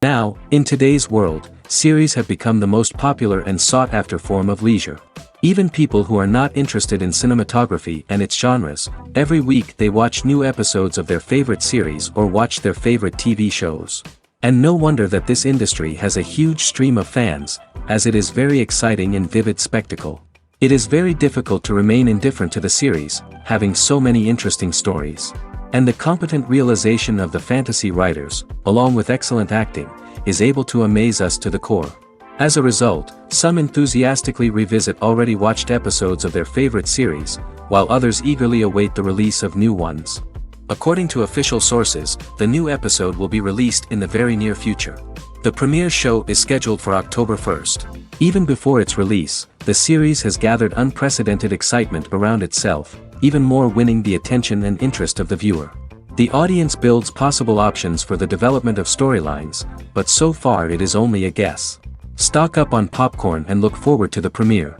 Now, in today's world, series have become the most popular and sought-after form of leisure. Even people who are not interested in cinematography and its genres, every week they watch new episodes of their favorite series or watch their favorite TV shows. And no wonder that this industry has a huge stream of fans, as it is very exciting and vivid spectacle. It is very difficult to remain indifferent to the series, having so many interesting stories. And the competent realization of the fantasy writers, along with excellent acting, is able to amaze us to the core. As a result, some enthusiastically revisit already watched episodes of their favorite series, while others eagerly await the release of new ones. According to official sources, the new episode will be released in the very near future. The premiere show is scheduled for October 1st. Even before its release, the series has gathered unprecedented excitement around itself, even more winning the attention and interest of the viewer. The audience builds possible options for the development of storylines, but so far it is only a guess. Stock up on popcorn and look forward to the premiere.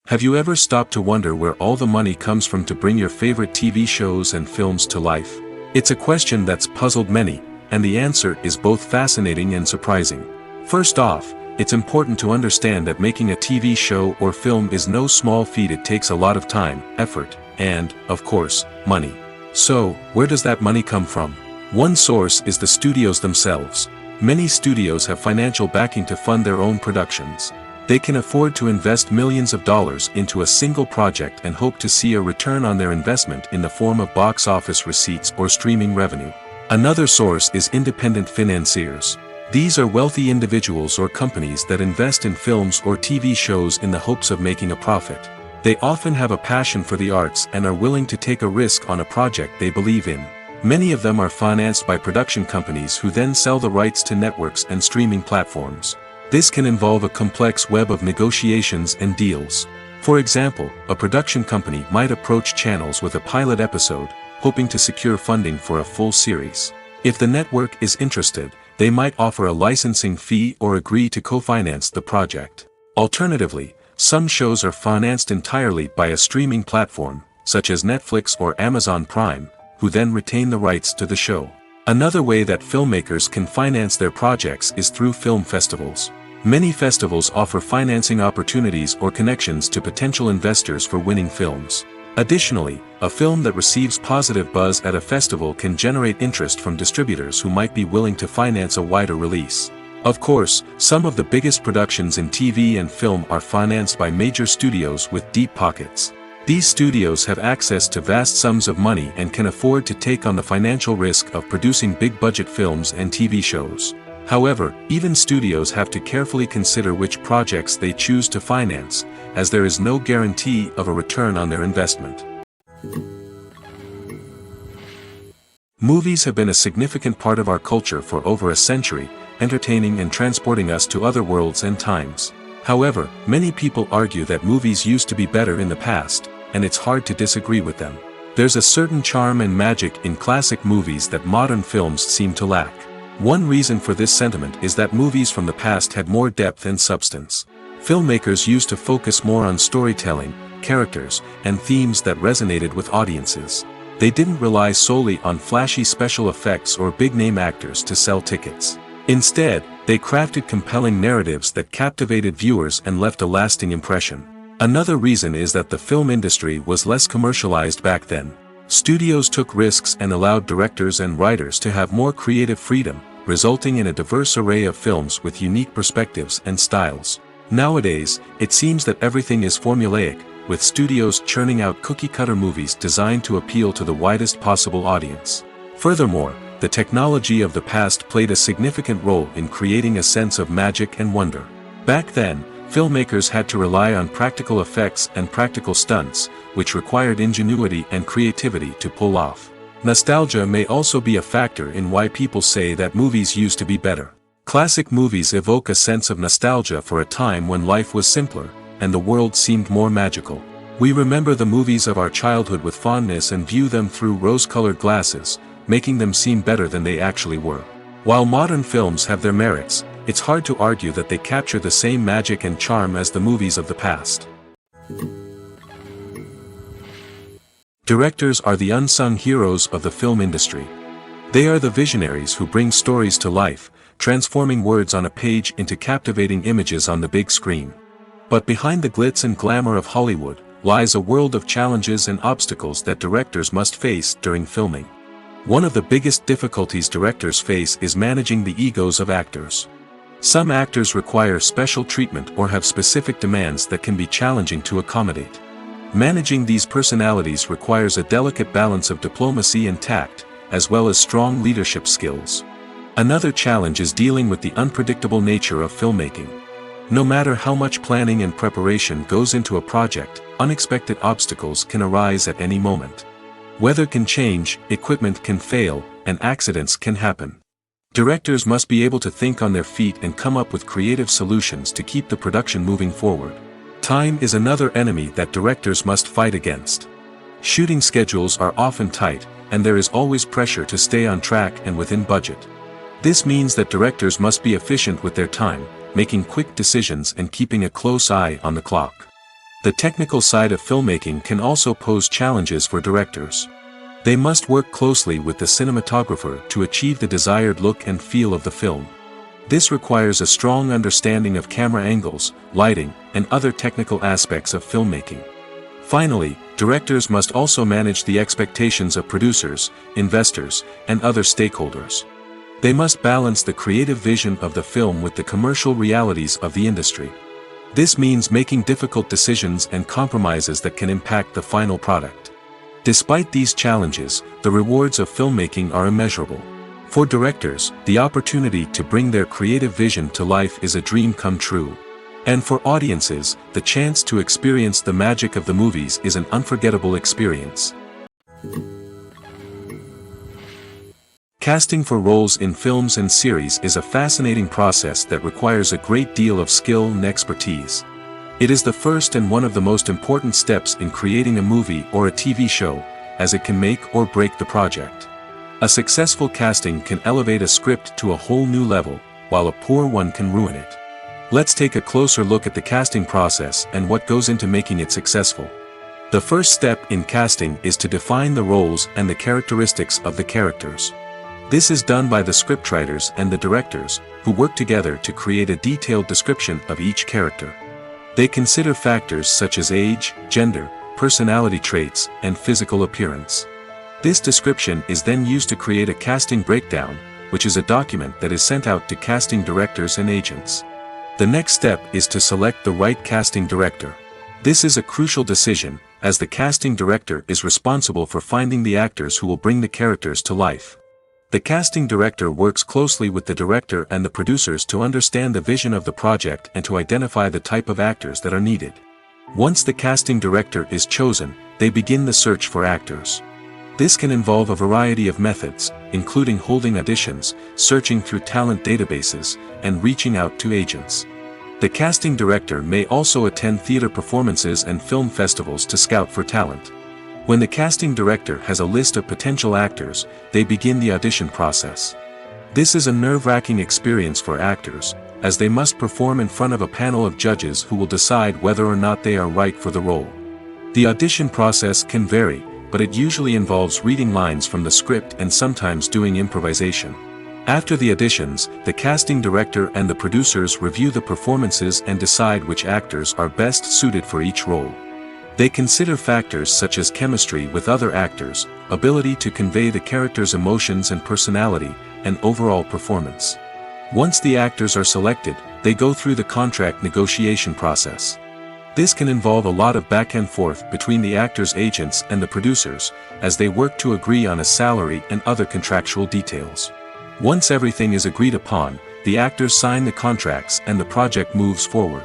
Have you ever stopped to wonder where all the money comes from to bring your favorite TV shows and films to life? It's a question that's puzzled many, and the answer is both fascinating and surprising. First off, it's important to understand that making a TV show or film is no small feat. It takes a lot of time, effort, and, of course, money. So, where does that money come from? One source is the studios themselves. Many studios have financial backing to fund their own productions. They can afford to invest millions of dollars into a single project and hope to see a return on their investment in the form of box office receipts or streaming revenue. Another source is independent financiers. These are wealthy individuals or companies that invest in films or TV shows in the hopes of making a profit. They often have a passion for the arts and are willing to take a risk on a project they believe in. Many of them are financed by production companies who then sell the rights to networks and streaming platforms. This can involve a complex web of negotiations and deals. For example, a production company might approach channels with a pilot episode, hoping to secure funding for a full series. If the network is interested, they might offer a licensing fee or agree to co-finance the project. Alternatively, some shows are financed entirely by a streaming platform, such as Netflix or Amazon Prime, who then retain the rights to the show. Another way that filmmakers can finance their projects is through film festivals. Many festivals offer financing opportunities or connections to potential investors for winning films. Additionally, a film that receives positive buzz at a festival can generate interest from distributors who might be willing to finance a wider release. Of course, some of the biggest productions in TV and film are financed by major studios with deep pockets. These studios have access to vast sums of money and can afford to take on the financial risk of producing big-budget films and TV shows. However, even studios have to carefully consider which projects they choose to finance, as there is no guarantee of a return on their investment. Movies have been a significant part of our culture for over a century, entertaining and transporting us to other worlds and times. However, many people argue that movies used to be better in the past, and it's hard to disagree with them. There's a certain charm and magic in classic movies that modern films seem to lack. One reason for this sentiment is that movies from the past had more depth and substance. Filmmakers used to focus more on storytelling, characters, and themes that resonated with audiences. They didn't rely solely on flashy special effects or big-name actors to sell tickets. Instead, they crafted compelling narratives that captivated viewers and left a lasting impression. Another reason is that the film industry was less commercialized back then. Studios took risks and allowed directors and writers to have more creative freedom, resulting in a diverse array of films with unique perspectives and styles. Nowadays, it seems that everything is formulaic, with studios churning out cookie-cutter movies designed to appeal to the widest possible audience. Furthermore, the technology of the past played a significant role in creating a sense of magic and wonder. Back then, filmmakers had to rely on practical effects and practical stunts, which required ingenuity and creativity to pull off. Nostalgia may also be a factor in why people say that movies used to be better. Classic movies evoke a sense of nostalgia for a time when life was simpler, and the world seemed more magical. We remember the movies of our childhood with fondness and view them through rose-colored glasses, making them seem better than they actually were. While modern films have their merits, it's hard to argue that they capture the same magic and charm as the movies of the past. Directors are the unsung heroes of the film industry. They are the visionaries who bring stories to life, transforming words on a page into captivating images on the big screen. But behind the glitz and glamour of Hollywood, lies a world of challenges and obstacles that directors must face during filming. One of the biggest difficulties directors face is managing the egos of actors. Some actors require special treatment or have specific demands that can be challenging to accommodate. Managing these personalities requires a delicate balance of diplomacy and tact, as well as strong leadership skills. Another challenge is dealing with the unpredictable nature of filmmaking. No matter how much planning and preparation goes into a project, unexpected obstacles can arise at any moment. Weather can change, equipment can fail, and accidents can happen. Directors must be able to think on their feet and come up with creative solutions to keep the production moving forward. Time is another enemy that directors must fight against. Shooting schedules are often tight, and there is always pressure to stay on track and within budget. This means that directors must be efficient with their time, making quick decisions and keeping a close eye on the clock. The technical side of filmmaking can also pose challenges for directors. They must work closely with the cinematographer to achieve the desired look and feel of the film. This requires a strong understanding of camera angles, lighting, and other technical aspects of filmmaking. Finally, directors must also manage the expectations of producers, investors, and other stakeholders. They must balance the creative vision of the film with the commercial realities of the industry. This means making difficult decisions and compromises that can impact the final product. Despite these challenges, the rewards of filmmaking are immeasurable. For directors, the opportunity to bring their creative vision to life is a dream come true. And for audiences, the chance to experience the magic of the movies is an unforgettable experience. Casting for roles in films and series is a fascinating process that requires a great deal of skill and expertise. It is the first and one of the most important steps in creating a movie or a TV show, as it can make or break the project. A successful casting can elevate a script to a whole new level, while a poor one can ruin it. Let's take a closer look at the casting process and what goes into making it successful. The first step in casting is to define the roles and the characteristics of the characters. This is done by the scriptwriters and the directors, who work together to create a detailed description of each character. They consider factors such as age, gender, personality traits, and physical appearance. This description is then used to create a casting breakdown, which is a document that is sent out to casting directors and agents. The next step is to select the right casting director. This is a crucial decision, as the casting director is responsible for finding the actors who will bring the characters to life. The casting director works closely with the director and the producers to understand the vision of the project and to identify the type of actors that are needed. Once the casting director is chosen, they begin the search for actors. This can involve a variety of methods, including holding auditions, searching through talent databases, and reaching out to agents. The casting director may also attend theater performances and film festivals to scout for talent. When the casting director has a list of potential actors, they begin the audition process. This is a nerve-wracking experience for actors, as they must perform in front of a panel of judges who will decide whether or not they are right for the role. The audition process can vary, but it usually involves reading lines from the script and sometimes doing improvisation. After the auditions, the casting director and the producers review the performances and decide which actors are best suited for each role. They consider factors such as chemistry with other actors, ability to convey the character's emotions and personality, and overall performance. Once the actors are selected, they go through the contract negotiation process. This can involve a lot of back and forth between the actors' agents and the producers, as they work to agree on a salary and other contractual details. Once everything is agreed upon, the actors sign the contracts and the project moves forward.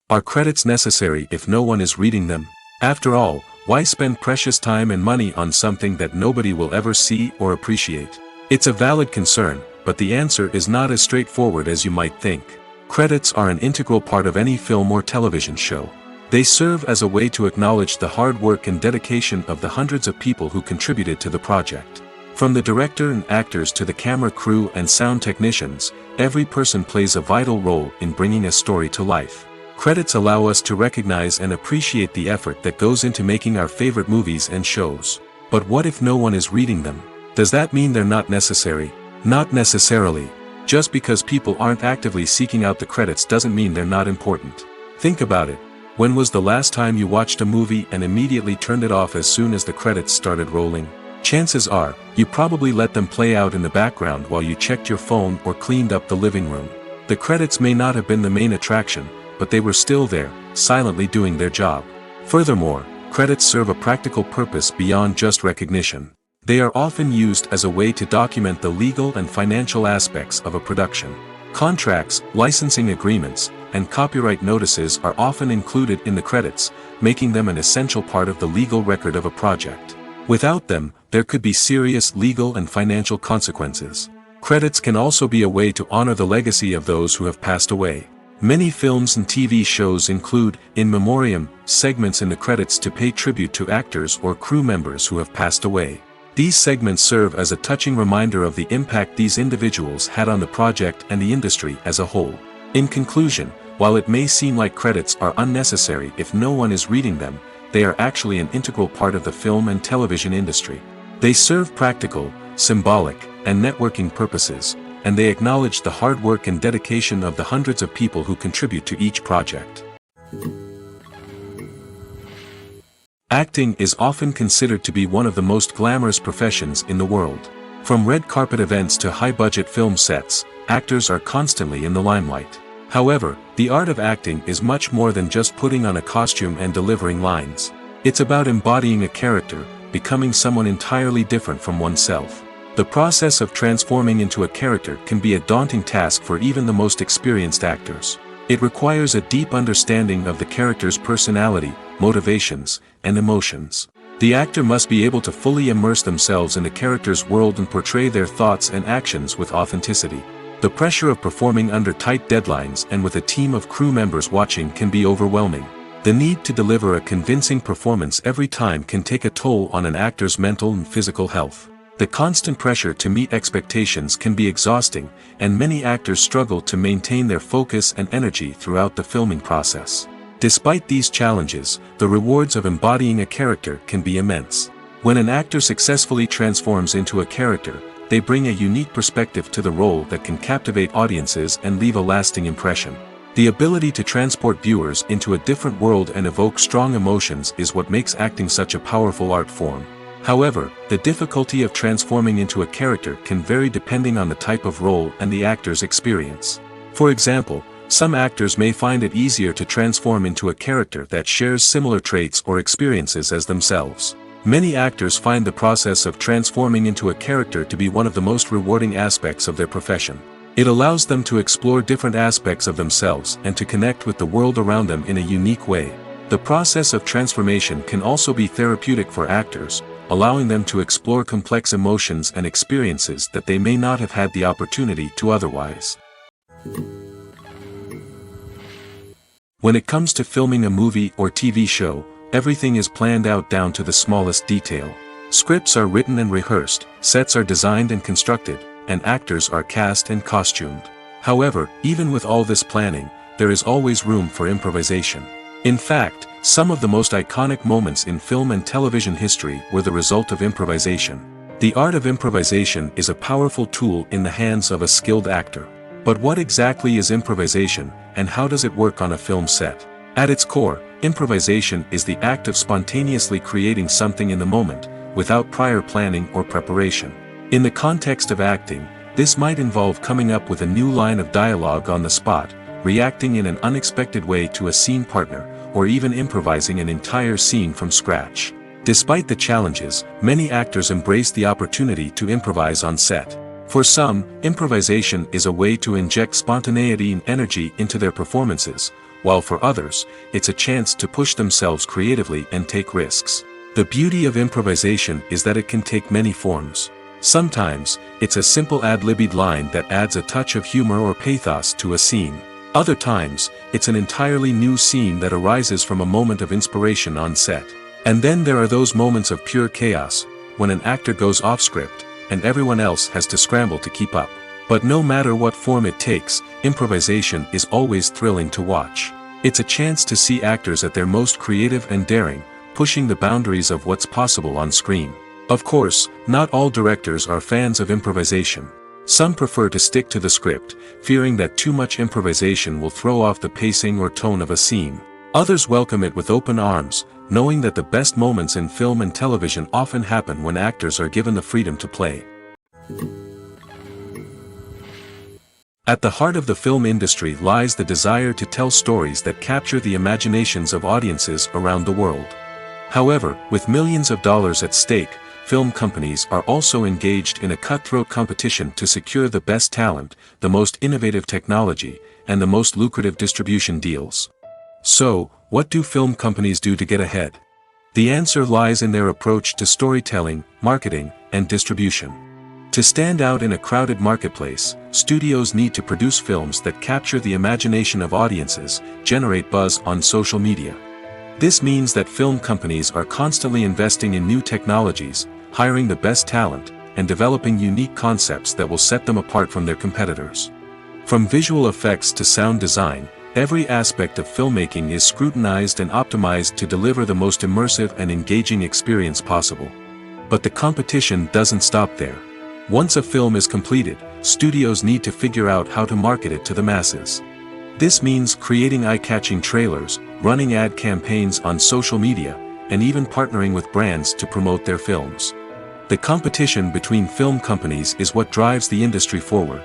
Are credits necessary if no one is reading them? After all, why spend precious time and money on something that nobody will ever see or appreciate? It's a valid concern, but the answer is not as straightforward as you might think. Credits are an integral part of any film or television show. They serve as a way to acknowledge the hard work and dedication of the hundreds of people who contributed to the project. From the director and actors to the camera crew and sound technicians, every person plays a vital role in bringing a story to life. Credits allow us to recognize and appreciate the effort that goes into making our favorite movies and shows. But what if no one is reading them? Does that mean they're not necessary? Not necessarily. Just because people aren't actively seeking out the credits doesn't mean they're not important. Think about it. When was the last time you watched a movie and immediately turned it off as soon as the credits started rolling? Chances are, you probably let them play out in the background while you checked your phone or cleaned up the living room. The credits may not have been the main attraction, but they were still there, silently doing their job. Furthermore, credits serve a practical purpose beyond just recognition. They are often used as a way to document the legal and financial aspects of a production. Contracts, licensing agreements, and copyright notices are often included in the credits, making them an essential part of the legal record of a project. Without them, there could be serious legal and financial consequences. Credits can also be a way to honor the legacy of those who have passed away. Many films and TV shows include, in memoriam, segments in the credits to pay tribute to actors or crew members who have passed away. These segments serve as a touching reminder of the impact these individuals had on the project and the industry as a whole. In conclusion, while it may seem like credits are unnecessary if no one is reading them, they are actually an integral part of the film and television industry. They serve practical, symbolic, and networking purposes, and they acknowledge the hard work and dedication of the hundreds of people who contribute to each project. Acting is often considered to be one of the most glamorous professions in the world. From red carpet events to high-budget film sets, actors are constantly in the limelight. However, the art of acting is much more than just putting on a costume and delivering lines. It's about embodying a character, becoming someone entirely different from oneself. The process of transforming into a character can be a daunting task for even the most experienced actors. It requires a deep understanding of the character's personality, motivations, and emotions. The actor must be able to fully immerse themselves in the character's world and portray their thoughts and actions with authenticity. The pressure of performing under tight deadlines and with a team of crew members watching can be overwhelming. The need to deliver a convincing performance every time can take a toll on an actor's mental and physical health. The constant pressure to meet expectations can be exhausting, and many actors struggle to maintain their focus and energy throughout the filming process. Despite these challenges, the rewards of embodying a character can be immense. When an actor successfully transforms into a character, they bring a unique perspective to the role that can captivate audiences and leave a lasting impression. The ability to transport viewers into a different world and evoke strong emotions is what makes acting such a powerful art form. However, the difficulty of transforming into a character can vary depending on the type of role and the actor's experience. For example, some actors may find it easier to transform into a character that shares similar traits or experiences as themselves. Many actors find the process of transforming into a character to be one of the most rewarding aspects of their profession. It allows them to explore different aspects of themselves and to connect with the world around them in a unique way. The process of transformation can also be therapeutic for actors, allowing them to explore complex emotions and experiences that they may not have had the opportunity to otherwise. When it comes to filming a movie or TV show, everything is planned out down to the smallest detail. Scripts are written and rehearsed, sets are designed and constructed, and actors are cast and costumed. However, even with all this planning, there is always room for improvisation. In fact, some of the most iconic moments in film and television history were the result of improvisation. The art of improvisation is a powerful tool in the hands of a skilled actor. But what exactly is improvisation, and how does it work on a film set? At its core, improvisation is the act of spontaneously creating something in the moment, without prior planning or preparation. In the context of acting, this might involve coming up with a new line of dialogue on the spot, reacting in an unexpected way to a scene partner, or even improvising an entire scene from scratch. Despite the challenges, many actors embrace the opportunity to improvise on set. For some, improvisation is a way to inject spontaneity and energy into their performances, while for others, it's a chance to push themselves creatively and take risks. The beauty of improvisation is that it can take many forms. Sometimes, it's a simple ad-libbed line that adds a touch of humor or pathos to a scene. Other times, it's an entirely new scene that arises from a moment of inspiration on set. And then there are those moments of pure chaos, when an actor goes off script, and everyone else has to scramble to keep up. But no matter what form it takes, improvisation is always thrilling to watch. It's a chance to see actors at their most creative and daring, pushing the boundaries of what's possible on screen. Of course, not all directors are fans of improvisation. Some prefer to stick to the script, fearing that too much improvisation will throw off the pacing or tone of a scene. Others welcome it with open arms, knowing that the best moments in film and television often happen when actors are given the freedom to play. At the heart of the film industry lies the desire to tell stories that capture the imaginations of audiences around the world. However, with millions of dollars at stake, film companies are also engaged in a cutthroat competition to secure the best talent, the most innovative technology, and the most lucrative distribution deals. So, what do film companies do to get ahead? The answer lies in their approach to storytelling, marketing, and distribution. To stand out in a crowded marketplace, studios need to produce films that capture the imagination of audiences, generate buzz on social media. This means that film companies are constantly investing in new technologies, hiring the best talent, and developing unique concepts that will set them apart from their competitors. From visual effects to sound design, every aspect of filmmaking is scrutinized and optimized to deliver the most immersive and engaging experience possible. But the competition doesn't stop there. Once a film is completed, studios need to figure out how to market it to the masses. This means creating eye-catching trailers, running ad campaigns on social media, and even partnering with brands to promote their films. The competition between film companies is what drives the industry forward.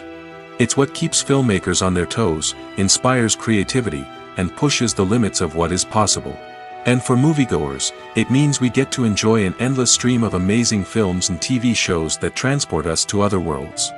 It's what keeps filmmakers on their toes, inspires creativity, and pushes the limits of what is possible. And for moviegoers, it means we get to enjoy an endless stream of amazing films and TV shows that transport us to other worlds.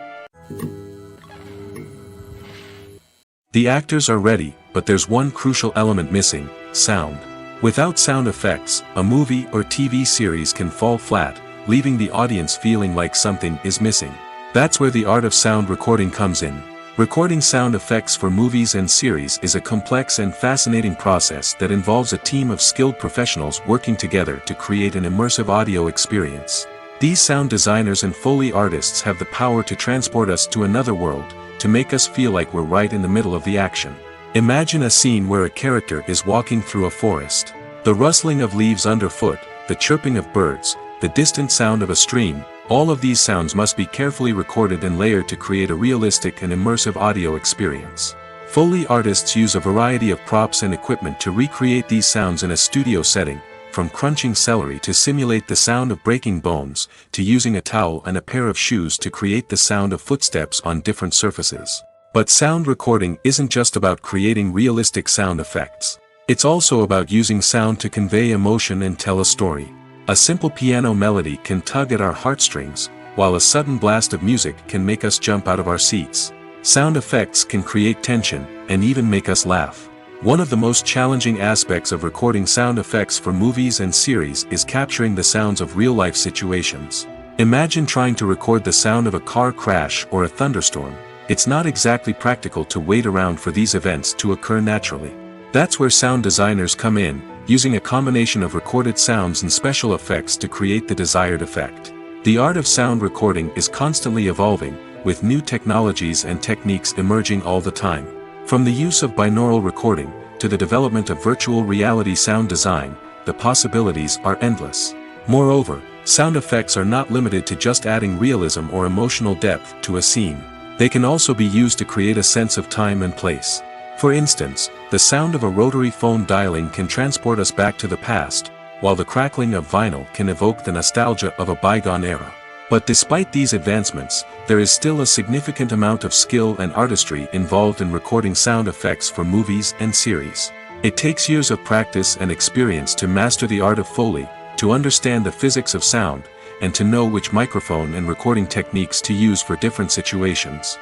The actors are ready, but there's one crucial element missing: sound. Without sound effects, a movie or TV series can fall flat, leaving the audience feeling like something is missing. That's where the art of sound recording comes in. Recording sound effects for movies and series is a complex and fascinating process that involves a team of skilled professionals working together to create an immersive audio experience. These sound designers and Foley artists have the power to transport us to another world, to make us feel like we're right in the middle of the action. Imagine a scene where a character is walking through a forest. The rustling of leaves underfoot, the chirping of birds, the distant sound of a stream, all of these sounds must be carefully recorded and layered to create a realistic and immersive audio experience. Foley artists use a variety of props and equipment to recreate these sounds in a studio setting, from crunching celery to simulate the sound of breaking bones, to using a towel and a pair of shoes to create the sound of footsteps on different surfaces. But sound recording isn't just about creating realistic sound effects. It's also about using sound to convey emotion and tell a story. A simple piano melody can tug at our heartstrings, while a sudden blast of music can make us jump out of our seats. Sound effects can create tension, and even make us laugh. One of the most challenging aspects of recording sound effects for movies and series is capturing the sounds of real-life situations. Imagine trying to record the sound of a car crash or a thunderstorm. It's not exactly practical to wait around for these events to occur naturally. That's where sound designers come in, using a combination of recorded sounds and special effects to create the desired effect. The art of sound recording is constantly evolving, with new technologies and techniques emerging all the time. From the use of binaural recording, to the development of virtual reality sound design, the possibilities are endless. Moreover, sound effects are not limited to just adding realism or emotional depth to a scene. They can also be used to create a sense of time and place. For instance, the sound of a rotary phone dialing can transport us back to the past, while the crackling of vinyl can evoke the nostalgia of a bygone era. But despite these advancements, there is still a significant amount of skill and artistry involved in recording sound effects for movies and series. It takes years of practice and experience to master the art of Foley, to understand the physics of sound, and to know which microphone and recording techniques to use for different situations.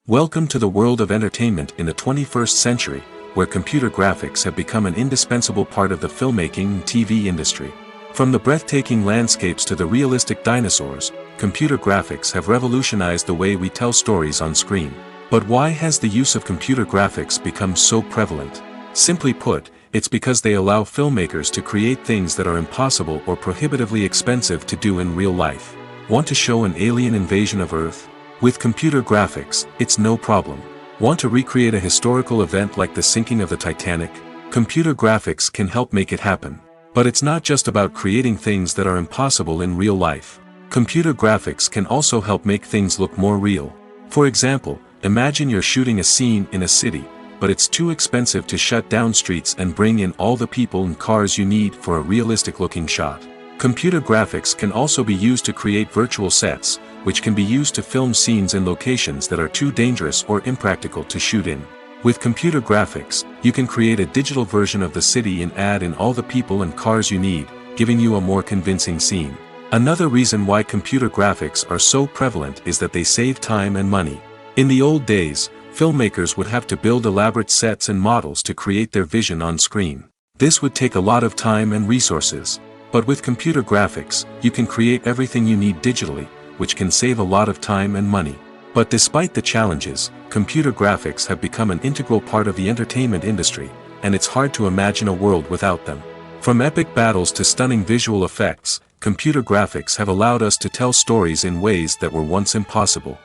Welcome to the world of entertainment in the 21st century, where computer graphics have become an indispensable part of the filmmaking and TV industry. From the breathtaking landscapes to the realistic dinosaurs, computer graphics have revolutionized the way we tell stories on screen. But why has the use of computer graphics become so prevalent? Simply put, it's because they allow filmmakers to create things that are impossible or prohibitively expensive to do in real life. Want to show an alien invasion of Earth? With computer graphics, it's no problem. Want to recreate a historical event like the sinking of the Titanic? Computer graphics can help make it happen. But it's not just about creating things that are impossible in real life. Computer graphics can also help make things look more real. For example, imagine you're shooting a scene in a city, but it's too expensive to shut down streets and bring in all the people and cars you need for a realistic-looking shot. Computer graphics can also be used to create virtual sets, which can be used to film scenes in locations that are too dangerous or impractical to shoot in. With computer graphics, you can create a digital version of the city and add in all the people and cars you need, giving you a more convincing scene. Another reason why computer graphics are so prevalent is that they save time and money. In the old days, filmmakers would have to build elaborate sets and models to create their vision on screen. This would take a lot of time and resources. But with computer graphics, you can create everything you need digitally, which can save a lot of time and money. But despite the challenges, computer graphics have become an integral part of the entertainment industry, and it's hard to imagine a world without them. From epic battles to stunning visual effects, computer graphics have allowed us to tell stories in ways that were once impossible.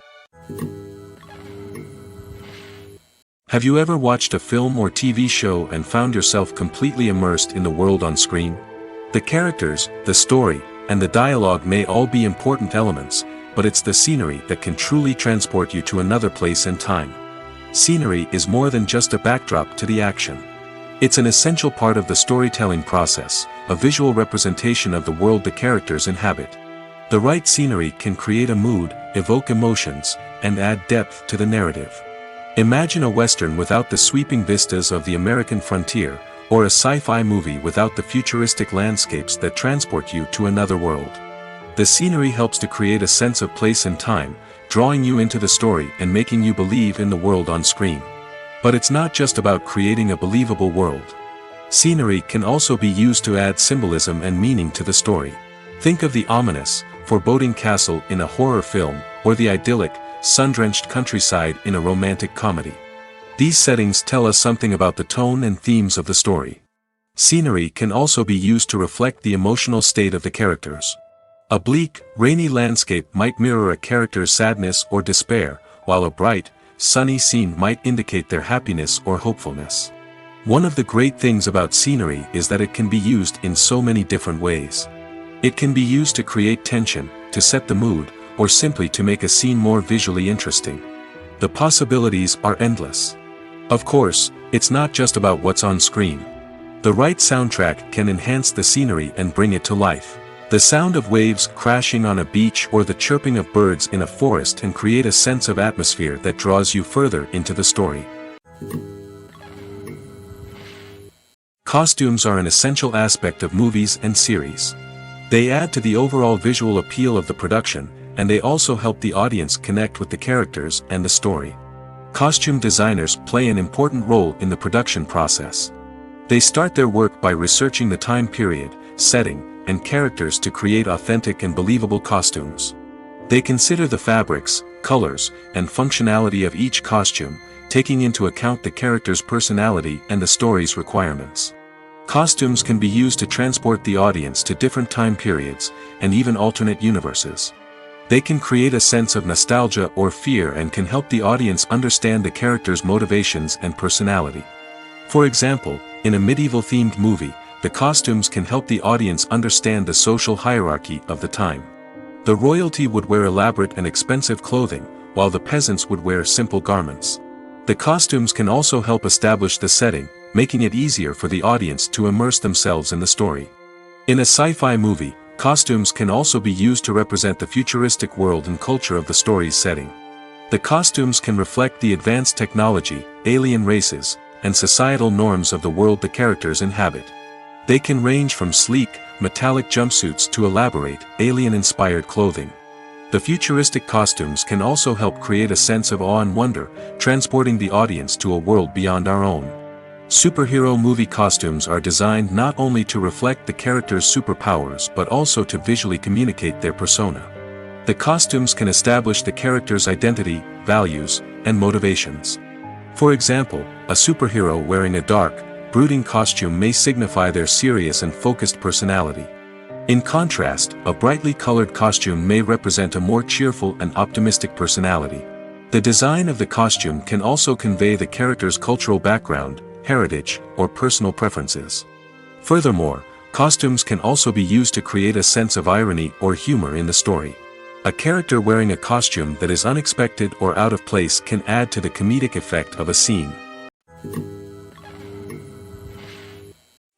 Have you ever watched a film or TV show and found yourself completely immersed in the world on screen? The characters, the story, and the dialogue may all be important elements, but it's the scenery that can truly transport you to another place and time. Scenery is more than just a backdrop to the action. It's an essential part of the storytelling process, a visual representation of the world the characters inhabit. The right scenery can create a mood, evoke emotions, and add depth to the narrative. Imagine a Western without the sweeping vistas of the American frontier, or a sci-fi movie without the futuristic landscapes that transport you to another world. The scenery helps to create a sense of place and time, drawing you into the story and making you believe in the world on screen. But it's not just about creating a believable world. Scenery can also be used to add symbolism and meaning to the story. Think of the ominous, foreboding castle in a horror film, or the idyllic, sun-drenched countryside in a romantic comedy. These settings tell us something about the tone and themes of the story. Scenery can also be used to reflect the emotional state of the characters. A bleak, rainy landscape might mirror a character's sadness or despair, while a bright, sunny scene might indicate their happiness or hopefulness. One of the great things about scenery is that it can be used in so many different ways. It can be used to create tension, to set the mood, or simply to make a scene more visually interesting. The possibilities are endless. Of course, it's not just about what's on screen. The right soundtrack can enhance the scenery and bring it to life. The sound of waves crashing on a beach or the chirping of birds in a forest can create a sense of atmosphere that draws you further into the story. Costumes are an essential aspect of movies and series. They add to the overall visual appeal of the production, and they also help the audience connect with the characters and the story. Costume designers play an important role in the production process. They start their work by researching the time period, setting, and characters to create authentic and believable costumes. They consider the fabrics, colors, and functionality of each costume, taking into account the character's personality and the story's requirements. Costumes can be used to transport the audience to different time periods, and even alternate universes. They can create a sense of nostalgia or fear and can help the audience understand the character's motivations and personality. For example, in a medieval-themed movie, the costumes can help the audience understand the social hierarchy of the time. The royalty would wear elaborate and expensive clothing, while the peasants would wear simple garments. The costumes can also help establish the setting, making it easier for the audience to immerse themselves in the story. In a sci-fi movie, costumes can also be used to represent the futuristic world and culture of the story's setting. The costumes can reflect the advanced technology, alien races, and societal norms of the world the characters inhabit. They can range from sleek, metallic jumpsuits to elaborate, alien-inspired clothing. The futuristic costumes can also help create a sense of awe and wonder, transporting the audience to a world beyond our own. Superhero movie costumes are designed not only to reflect the character's superpowers but also to visually communicate their persona. The costumes can establish the character's identity, values, and motivations. For example, a superhero wearing a dark, brooding costume may signify their serious and focused personality. In contrast, a brightly colored costume may represent a more cheerful and optimistic personality. The design of the costume can also convey the character's cultural background, heritage, or personal preferences. Furthermore, costumes can also be used to create a sense of irony or humor in the story. A character wearing a costume that is unexpected or out of place can add to the comedic effect of a scene.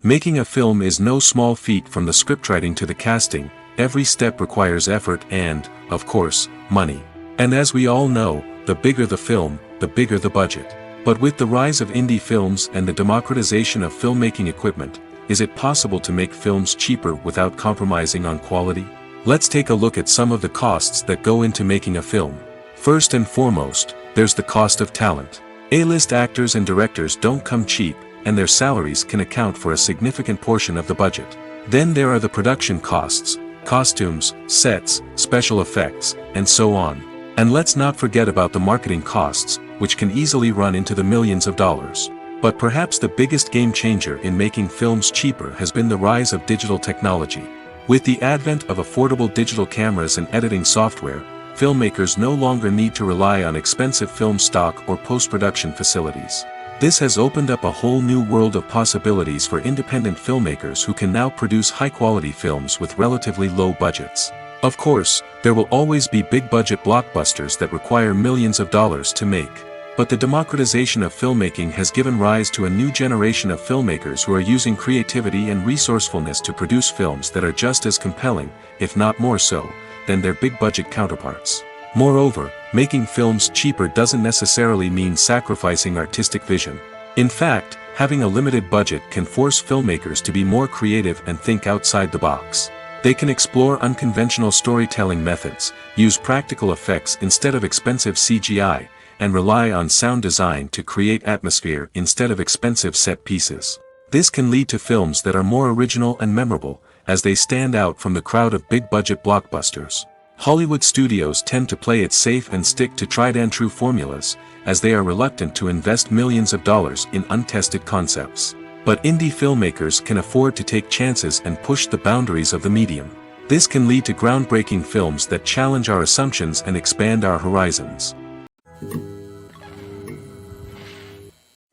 Making a film is no small feat. From the scriptwriting to the casting, every step requires effort and, of course, money. And as we all know, the bigger the film, the bigger the budget. But with the rise of indie films and the democratization of filmmaking equipment, is it possible to make films cheaper without compromising on quality? Let's take a look at some of the costs that go into making a film. First and foremost, there's the cost of talent. A-list actors and directors don't come cheap, and their salaries can account for a significant portion of the budget. Then there are the production costs, costumes, sets, special effects, and so on. And let's not forget about the marketing costs, which can easily run into the millions of dollars. But perhaps the biggest game changer in making films cheaper has been the rise of digital technology. With the advent of affordable digital cameras and editing software, filmmakers no longer need to rely on expensive film stock or post-production facilities. This has opened up a whole new world of possibilities for independent filmmakers who can now produce high-quality films with relatively low budgets. Of course, there will always be big-budget blockbusters that require millions of dollars to make. But the democratization of filmmaking has given rise to a new generation of filmmakers who are using creativity and resourcefulness to produce films that are just as compelling, if not more so, than their big-budget counterparts. Moreover, making films cheaper doesn't necessarily mean sacrificing artistic vision. In fact, having a limited budget can force filmmakers to be more creative and think outside the box. They can explore unconventional storytelling methods, use practical effects instead of expensive CGI, and rely on sound design to create atmosphere instead of expensive set pieces. This can lead to films that are more original and memorable, as they stand out from the crowd of big-budget blockbusters. Hollywood studios tend to play it safe and stick to tried-and-true formulas, as they are reluctant to invest millions of dollars in untested concepts. But indie filmmakers can afford to take chances and push the boundaries of the medium. This can lead to groundbreaking films that challenge our assumptions and expand our horizons.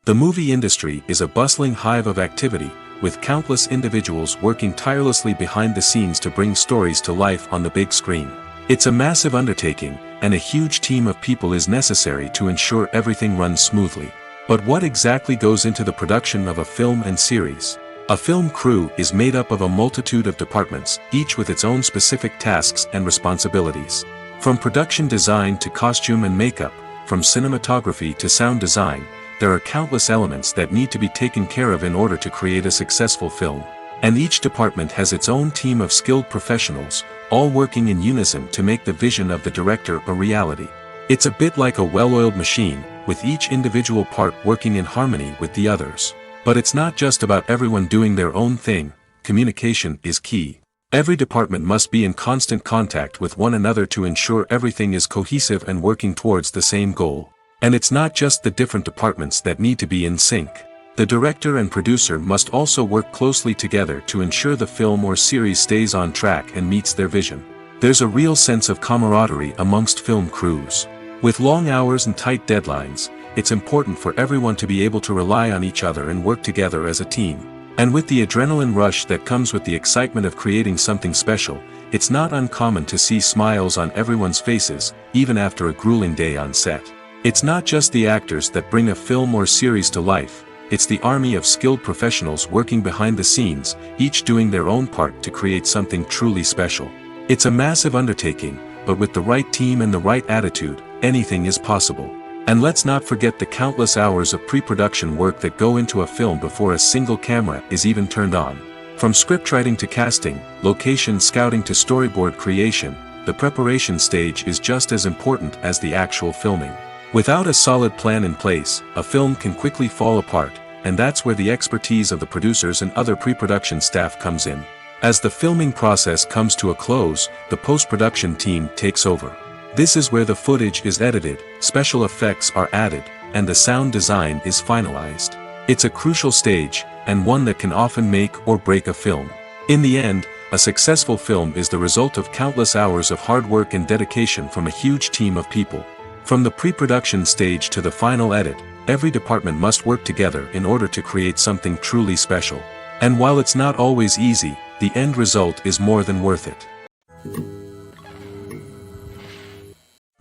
The movie industry is a bustling hive of activity, with countless individuals working tirelessly behind the scenes to bring stories to life on the big screen. It's a massive undertaking, and a huge team of people is necessary to ensure everything runs smoothly. But what exactly goes into the production of a film and series? A film crew is made up of a multitude of departments, each with its own specific tasks and responsibilities. From production design to costume and makeup, from cinematography to sound design, there are countless elements that need to be taken care of in order to create a successful film. And each department has its own team of skilled professionals, all working in unison to make the vision of the director a reality. It's a bit like a well-oiled machine, with each individual part working in harmony with the others. But it's not just about everyone doing their own thing. Communication is key. Every department must be in constant contact with one another to ensure everything is cohesive and working towards the same goal. And it's not just the different departments that need to be in sync. The director and producer must also work closely together to ensure the film or series stays on track and meets their vision. There's a real sense of camaraderie amongst film crews. With long hours and tight deadlines, it's important for everyone to be able to rely on each other and work together as a team. And with the adrenaline rush that comes with the excitement of creating something special, it's not uncommon to see smiles on everyone's faces, even after a grueling day on set. It's not just the actors that bring a film or series to life, it's the army of skilled professionals working behind the scenes, each doing their own part to create something truly special. It's a massive undertaking, but with the right team and the right attitude, anything is possible. And let's not forget the countless hours of pre-production work that go into a film before a single camera is even turned on. From scriptwriting to casting, location scouting to storyboard creation, the preparation stage is just as important as the actual filming. Without a solid plan in place, a film can quickly fall apart, and that's where the expertise of the producers and other pre-production staff comes in. As the filming process comes to a close, the post-production team takes over. This is where the footage is edited, special effects are added, and the sound design is finalized. It's a crucial stage, and one that can often make or break a film. In the end, a successful film is the result of countless hours of hard work and dedication from a huge team of people. From the pre-production stage to the final edit, every department must work together in order to create something truly special. And while it's not always easy, the end result is more than worth it.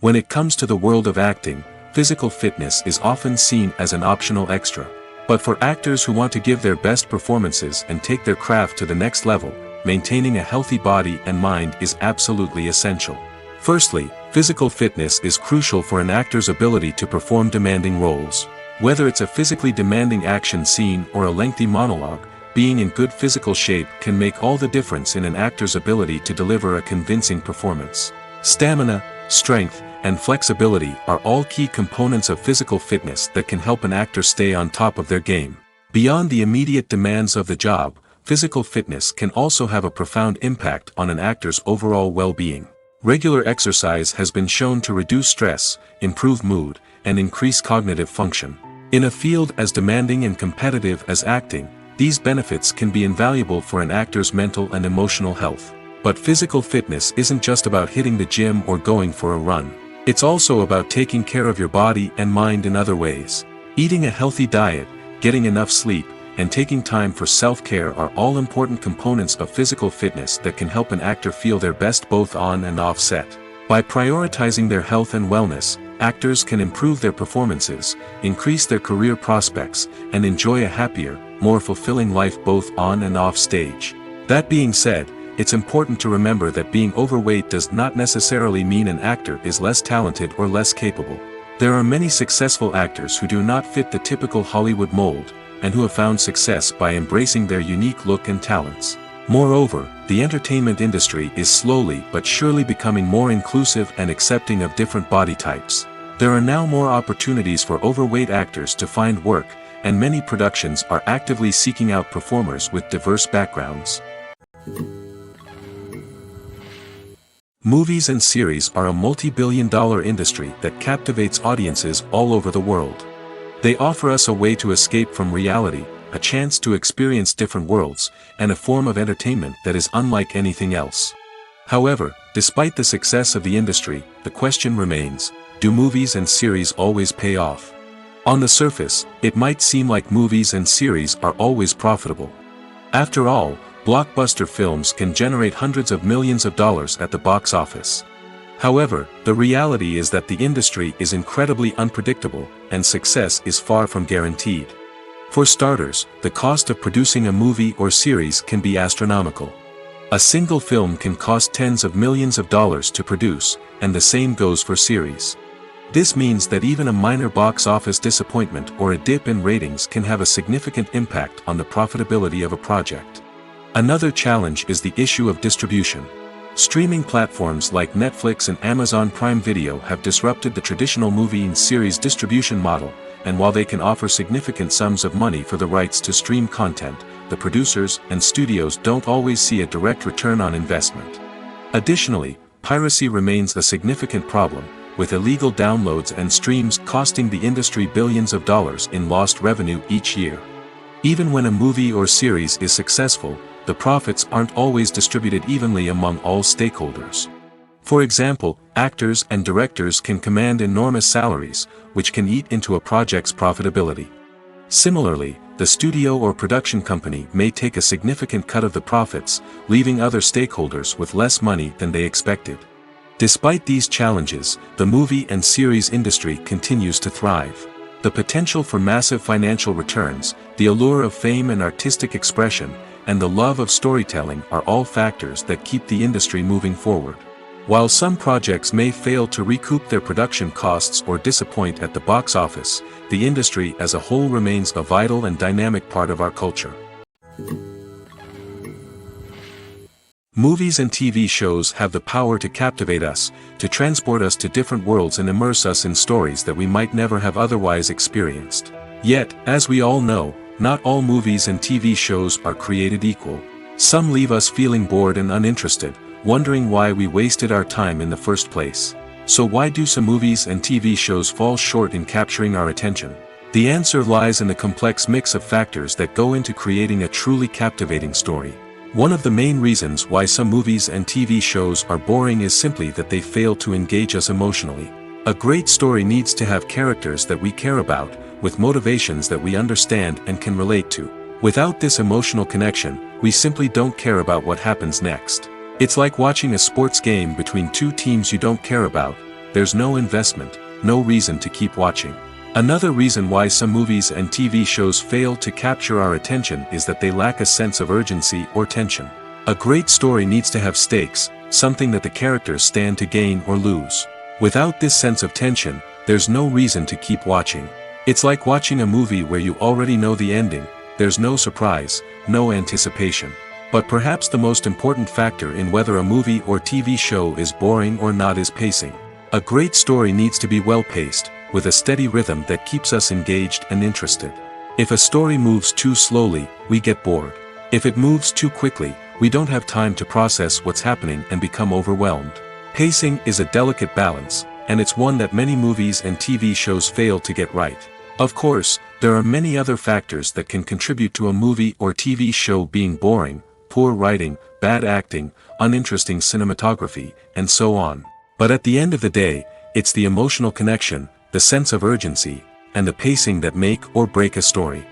When it comes to the world of acting, physical fitness is often seen as an optional extra. But for actors who want to give their best performances and take their craft to the next level, maintaining a healthy body and mind is absolutely essential. Firstly, physical fitness is crucial for an actor's ability to perform demanding roles. Whether it's a physically demanding action scene or a lengthy monologue, being in good physical shape can make all the difference in an actor's ability to deliver a convincing performance. Stamina, strength, and flexibility are all key components of physical fitness that can help an actor stay on top of their game. Beyond the immediate demands of the job, physical fitness can also have a profound impact on an actor's overall well-being. Regular exercise has been shown to reduce stress, improve mood, and increase cognitive function. In a field as demanding and competitive as acting, these benefits can be invaluable for an actor's mental and emotional health. But physical fitness isn't just about hitting the gym or going for a run. It's also about taking care of your body and mind in other ways. Eating a healthy diet, getting enough sleep, and taking time for self-care are all important components of physical fitness that can help an actor feel their best both on and off set. By prioritizing their health and wellness, actors can improve their performances, increase their career prospects, and enjoy a happier, more fulfilling life both on and off stage. That being said, it's important to remember that being overweight does not necessarily mean an actor is less talented or less capable. There are many successful actors who do not fit the typical Hollywood mold, and who have found success by embracing their unique look and talents. Moreover, the entertainment industry is slowly but surely becoming more inclusive and accepting of different body types. There are now more opportunities for overweight actors to find work, and many productions are actively seeking out performers with diverse backgrounds. Movies and series are a multi-billion-dollar industry that captivates audiences all over the world. They offer us a way to escape from reality, a chance to experience different worlds, and a form of entertainment that is unlike anything else. However, despite the success of the industry, the question remains, do movies and series always pay off? On the surface, it might seem like movies and series are always profitable. After all, blockbuster films can generate hundreds of millions of dollars at the box office. However, the reality is that the industry is incredibly unpredictable, and success is far from guaranteed. For starters, the cost of producing a movie or series can be astronomical. A single film can cost tens of millions of dollars to produce, and the same goes for series. This means that even a minor box office disappointment or a dip in ratings can have a significant impact on the profitability of a project. Another challenge is the issue of distribution. Streaming platforms like Netflix and Amazon Prime Video have disrupted the traditional movie and series distribution model, and while they can offer significant sums of money for the rights to stream content, the producers and studios don't always see a direct return on investment. Additionally, piracy remains a significant problem, with illegal downloads and streams costing the industry billions of dollars in lost revenue each year. Even when a movie or series is successful, the profits aren't always distributed evenly among all stakeholders. For example, actors and directors can command enormous salaries, which can eat into a project's profitability. Similarly, the studio or production company may take a significant cut of the profits, leaving other stakeholders with less money than they expected. Despite these challenges, the movie and series industry continues to thrive. The potential for massive financial returns, the allure of fame and artistic expression, and the love of storytelling are all factors that keep the industry moving forward. While some projects may fail to recoup their production costs or disappoint at the box office, the industry as a whole remains a vital and dynamic part of our culture. Movies and TV shows have the power to captivate us, to transport us to different worlds and immerse us in stories that we might never have otherwise experienced. Yet, as we all know, not all movies and TV shows are created equal. Some leave us feeling bored and uninterested, wondering why we wasted our time in the first place. So why do some movies and TV shows fall short in capturing our attention? The answer lies in the complex mix of factors that go into creating a truly captivating story. One of the main reasons why some movies and TV shows are boring is simply that they fail to engage us emotionally. A great story needs to have characters that we care about, with motivations that we understand and can relate to. Without this emotional connection, we simply don't care about what happens next. It's like watching a sports game between two teams you don't care about. There's no investment, no reason to keep watching. Another reason why some movies and TV shows fail to capture our attention is that they lack a sense of urgency or tension. A great story needs to have stakes, something that the characters stand to gain or lose. Without this sense of tension, there's no reason to keep watching. It's like watching a movie where you already know the ending. There's no surprise, no anticipation. But perhaps the most important factor in whether a movie or TV show is boring or not is pacing. A great story needs to be well-paced, with a steady rhythm that keeps us engaged and interested. If a story moves too slowly, we get bored. If it moves too quickly, we don't have time to process what's happening and become overwhelmed. Pacing is a delicate balance, and it's one that many movies and TV shows fail to get right. Of course, there are many other factors that can contribute to a movie or TV show being boring: poor writing, bad acting, uninteresting cinematography, and so on. But at the end of the day, it's the emotional connection, the sense of urgency, and the pacing that make or break a story.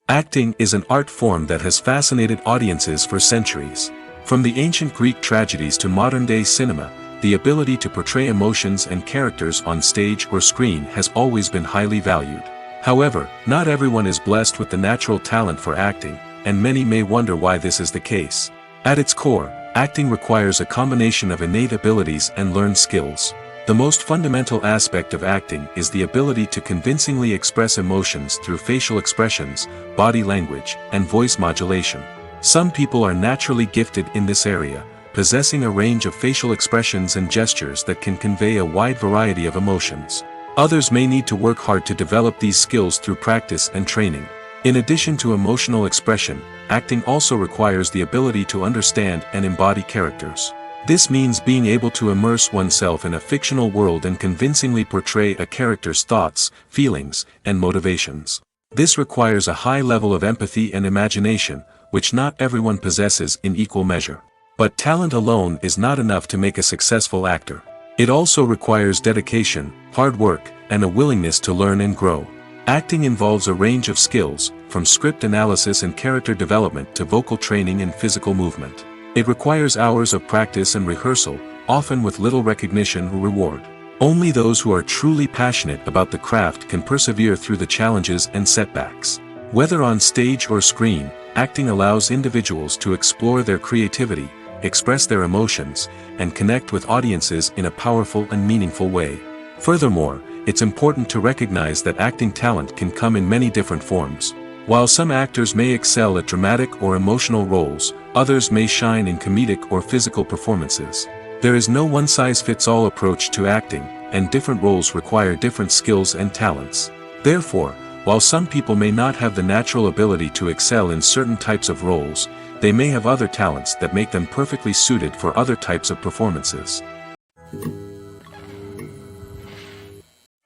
Acting is an art form that has fascinated audiences for centuries. From the ancient Greek tragedies to modern-day cinema, the ability to portray emotions and characters on stage or screen has always been highly valued. However, not everyone is blessed with the natural talent for acting, and many may wonder why this is the case. At its core, acting requires a combination of innate abilities and learned skills. The most fundamental aspect of acting is the ability to convincingly express emotions through facial expressions, body language, and voice modulation. Some people are naturally gifted in this area, possessing a range of facial expressions and gestures that can convey a wide variety of emotions. Others may need to work hard to develop these skills through practice and training. In addition to emotional expression, acting also requires the ability to understand and embody characters. This means being able to immerse oneself in a fictional world and convincingly portray a character's thoughts, feelings, and motivations. This requires a high level of empathy and imagination, which not everyone possesses in equal measure. But talent alone is not enough to make a successful actor. It also requires dedication, hard work, and a willingness to learn and grow. Acting involves a range of skills, from script analysis and character development to vocal training and physical movement. It requires hours of practice and rehearsal, often with little recognition or reward. Only those who are truly passionate about the craft can persevere through the challenges and setbacks. Whether on stage or screen, acting allows individuals to explore their creativity, express their emotions, and connect with audiences in a powerful and meaningful way. Furthermore, it's important to recognize that acting talent can come in many different forms. While some actors may excel at dramatic or emotional roles, others may shine in comedic or physical performances. There is no one-size-fits-all approach to acting, and different roles require different skills and talents. Therefore, while some people may not have the natural ability to excel in certain types of roles, they may have other talents that make them perfectly suited for other types of performances.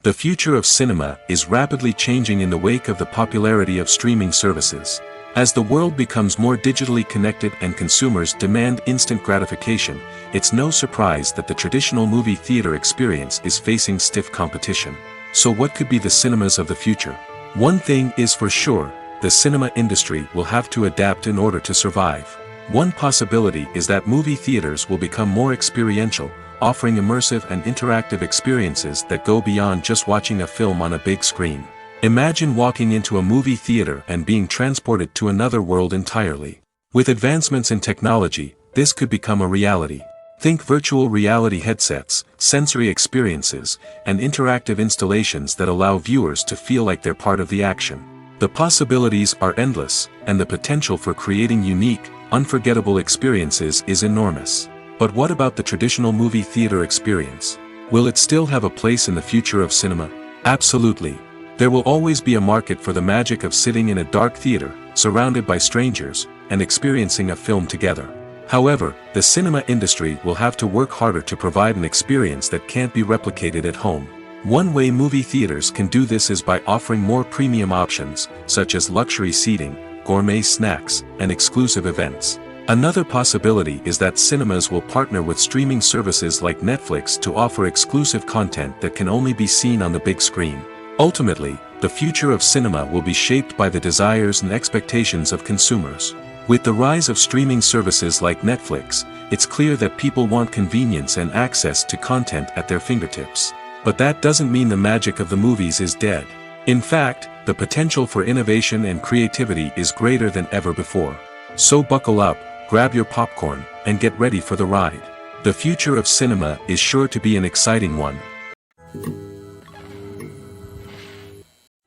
The future of cinema is rapidly changing in the wake of the popularity of streaming services. As the world becomes more digitally connected and consumers demand instant gratification, it's no surprise that the traditional movie theater experience is facing stiff competition. So what could be the cinemas of the future? One thing is for sure, the cinema industry will have to adapt in order to survive. One possibility is that movie theaters will become more experiential, offering immersive and interactive experiences that go beyond just watching a film on a big screen. Imagine walking into a movie theater and being transported to another world entirely. With advancements in technology, this could become a reality. Think virtual reality headsets, sensory experiences, and interactive installations that allow viewers to feel like they're part of the action. The possibilities are endless, and the potential for creating unique, unforgettable experiences is enormous. But what about the traditional movie theater experience? Will it still have a place in the future of cinema? Absolutely. There will always be a market for the magic of sitting in a dark theater, surrounded by strangers, and experiencing a film together. However, the cinema industry will have to work harder to provide an experience that can't be replicated at home. One way movie theaters can do this is by offering more premium options, such as luxury seating, gourmet snacks, and exclusive events. Another possibility is that cinemas will partner with streaming services like Netflix to offer exclusive content that can only be seen on the big screen. Ultimately, the future of cinema will be shaped by the desires and expectations of consumers. With the rise of streaming services like Netflix, it's clear that people want convenience and access to content at their fingertips. But that doesn't mean the magic of the movies is dead. In fact, the potential for innovation and creativity is greater than ever before. So buckle up, grab your popcorn, and get ready for the ride. The future of cinema is sure to be an exciting one.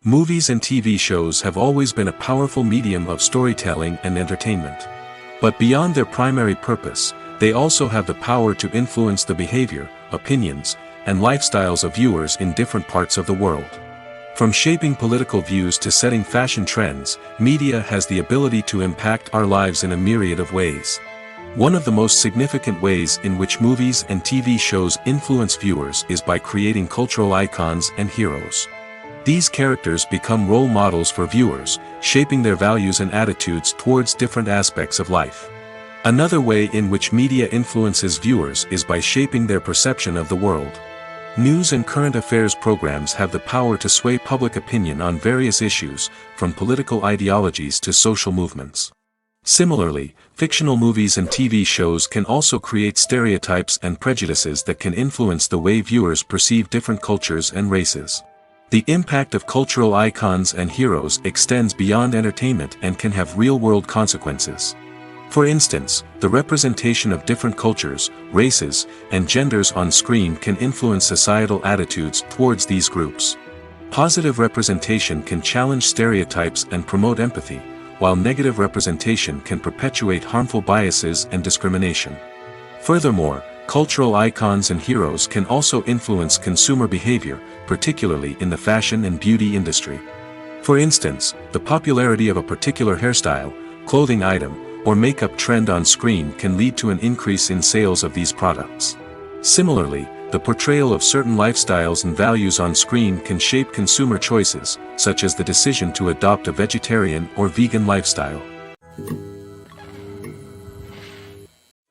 Movies and TV shows have always been a powerful medium of storytelling and entertainment. But beyond their primary purpose, they also have the power to influence the behavior, opinions, and lifestyles of viewers in different parts of the world. From shaping political views to setting fashion trends, media has the ability to impact our lives in a myriad of ways. One of the most significant ways in which movies and TV shows influence viewers is by creating cultural icons and heroes. These characters become role models for viewers, shaping their values and attitudes towards different aspects of life. Another way in which media influences viewers is by shaping their perception of the world. News and current affairs programs have the power to sway public opinion on various issues, from political ideologies to social movements. Similarly, fictional movies and TV shows can also create stereotypes and prejudices that can influence the way viewers perceive different cultures and races. The impact of cultural icons and heroes extends beyond entertainment and can have real-world consequences. For instance, the representation of different cultures, races, and genders on screen can influence societal attitudes towards these groups. Positive representation can challenge stereotypes and promote empathy, while negative representation can perpetuate harmful biases and discrimination. Furthermore, cultural icons and heroes can also influence consumer behavior, particularly in the fashion and beauty industry. For instance, the popularity of a particular hairstyle, clothing item, or makeup trend on screen can lead to an increase in sales of these products. Similarly, the portrayal of certain lifestyles and values on screen can shape consumer choices, such as the decision to adopt a vegetarian or vegan lifestyle.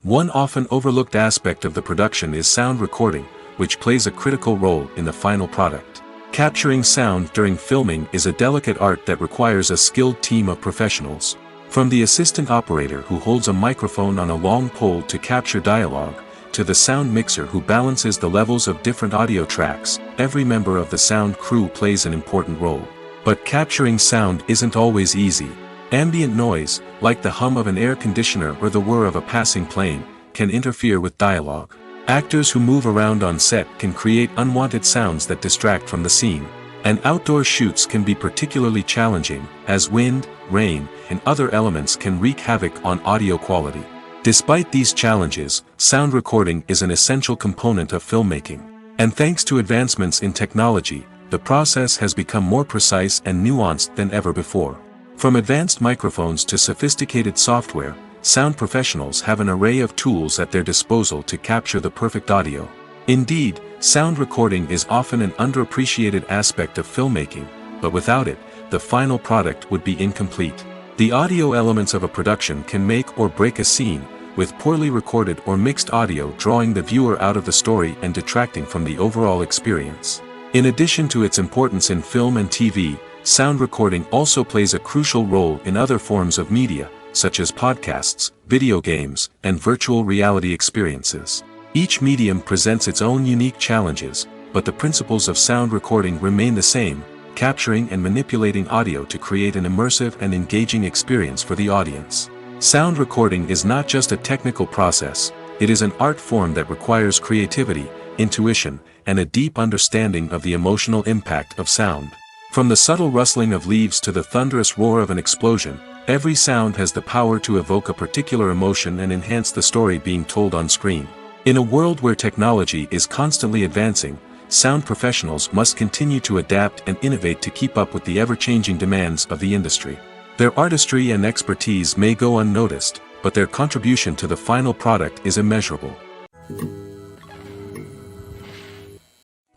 One often overlooked aspect of the production is sound recording, which plays a critical role in the final product. Capturing sound during filming is a delicate art that requires a skilled team of professionals. From the assistant operator who holds a microphone on a long pole to capture dialogue, to the sound mixer who balances the levels of different audio tracks, every member of the sound crew plays an important role. But capturing sound isn't always easy. Ambient noise, like the hum of an air conditioner or the whir of a passing plane, can interfere with dialogue. Actors who move around on set can create unwanted sounds that distract from the scene. And outdoor shoots can be particularly challenging, as wind, rain, and other elements can wreak havoc on audio quality. Despite these challenges, sound recording is an essential component of filmmaking. And thanks to advancements in technology, the process has become more precise and nuanced than ever before. From advanced microphones to sophisticated software, sound professionals have an array of tools at their disposal to capture the perfect audio. Indeed, sound recording is often an underappreciated aspect of filmmaking, but without it, the final product would be incomplete. The audio elements of a production can make or break a scene, with poorly recorded or mixed audio drawing the viewer out of the story and detracting from the overall experience. In addition to its importance in film and TV, sound recording also plays a crucial role in other forms of media, such as podcasts, video games, and virtual reality experiences. Each medium presents its own unique challenges, but the principles of sound recording remain the same, capturing and manipulating audio to create an immersive and engaging experience for the audience. Sound recording is not just a technical process, it is an art form that requires creativity, intuition, and a deep understanding of the emotional impact of sound. From the subtle rustling of leaves to the thunderous roar of an explosion, every sound has the power to evoke a particular emotion and enhance the story being told on screen. In a world where technology is constantly advancing, sound professionals must continue to adapt and innovate to keep up with the ever-changing demands of the industry. Their artistry and expertise may go unnoticed, but their contribution to the final product is immeasurable.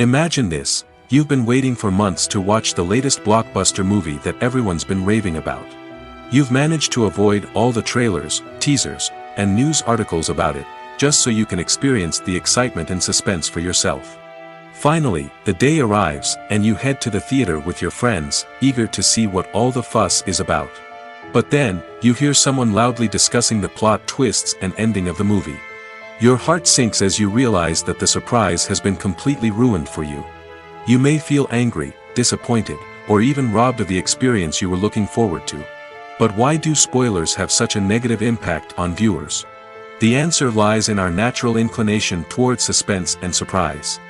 Imagine this: you've been waiting for months to watch the latest blockbuster movie that everyone's been raving about. You've managed to avoid all the trailers, teasers, and news articles about it, just so you can experience the excitement and suspense for yourself. Finally, the day arrives, and you head to the theater with your friends, eager to see what all the fuss is about. But then, you hear someone loudly discussing the plot twists and ending of the movie. Your heart sinks as you realize that the surprise has been completely ruined for you. You may feel angry, disappointed, or even robbed of the experience you were looking forward to. But why do spoilers have such a negative impact on viewers? The answer lies in our natural inclination toward suspense and surprise.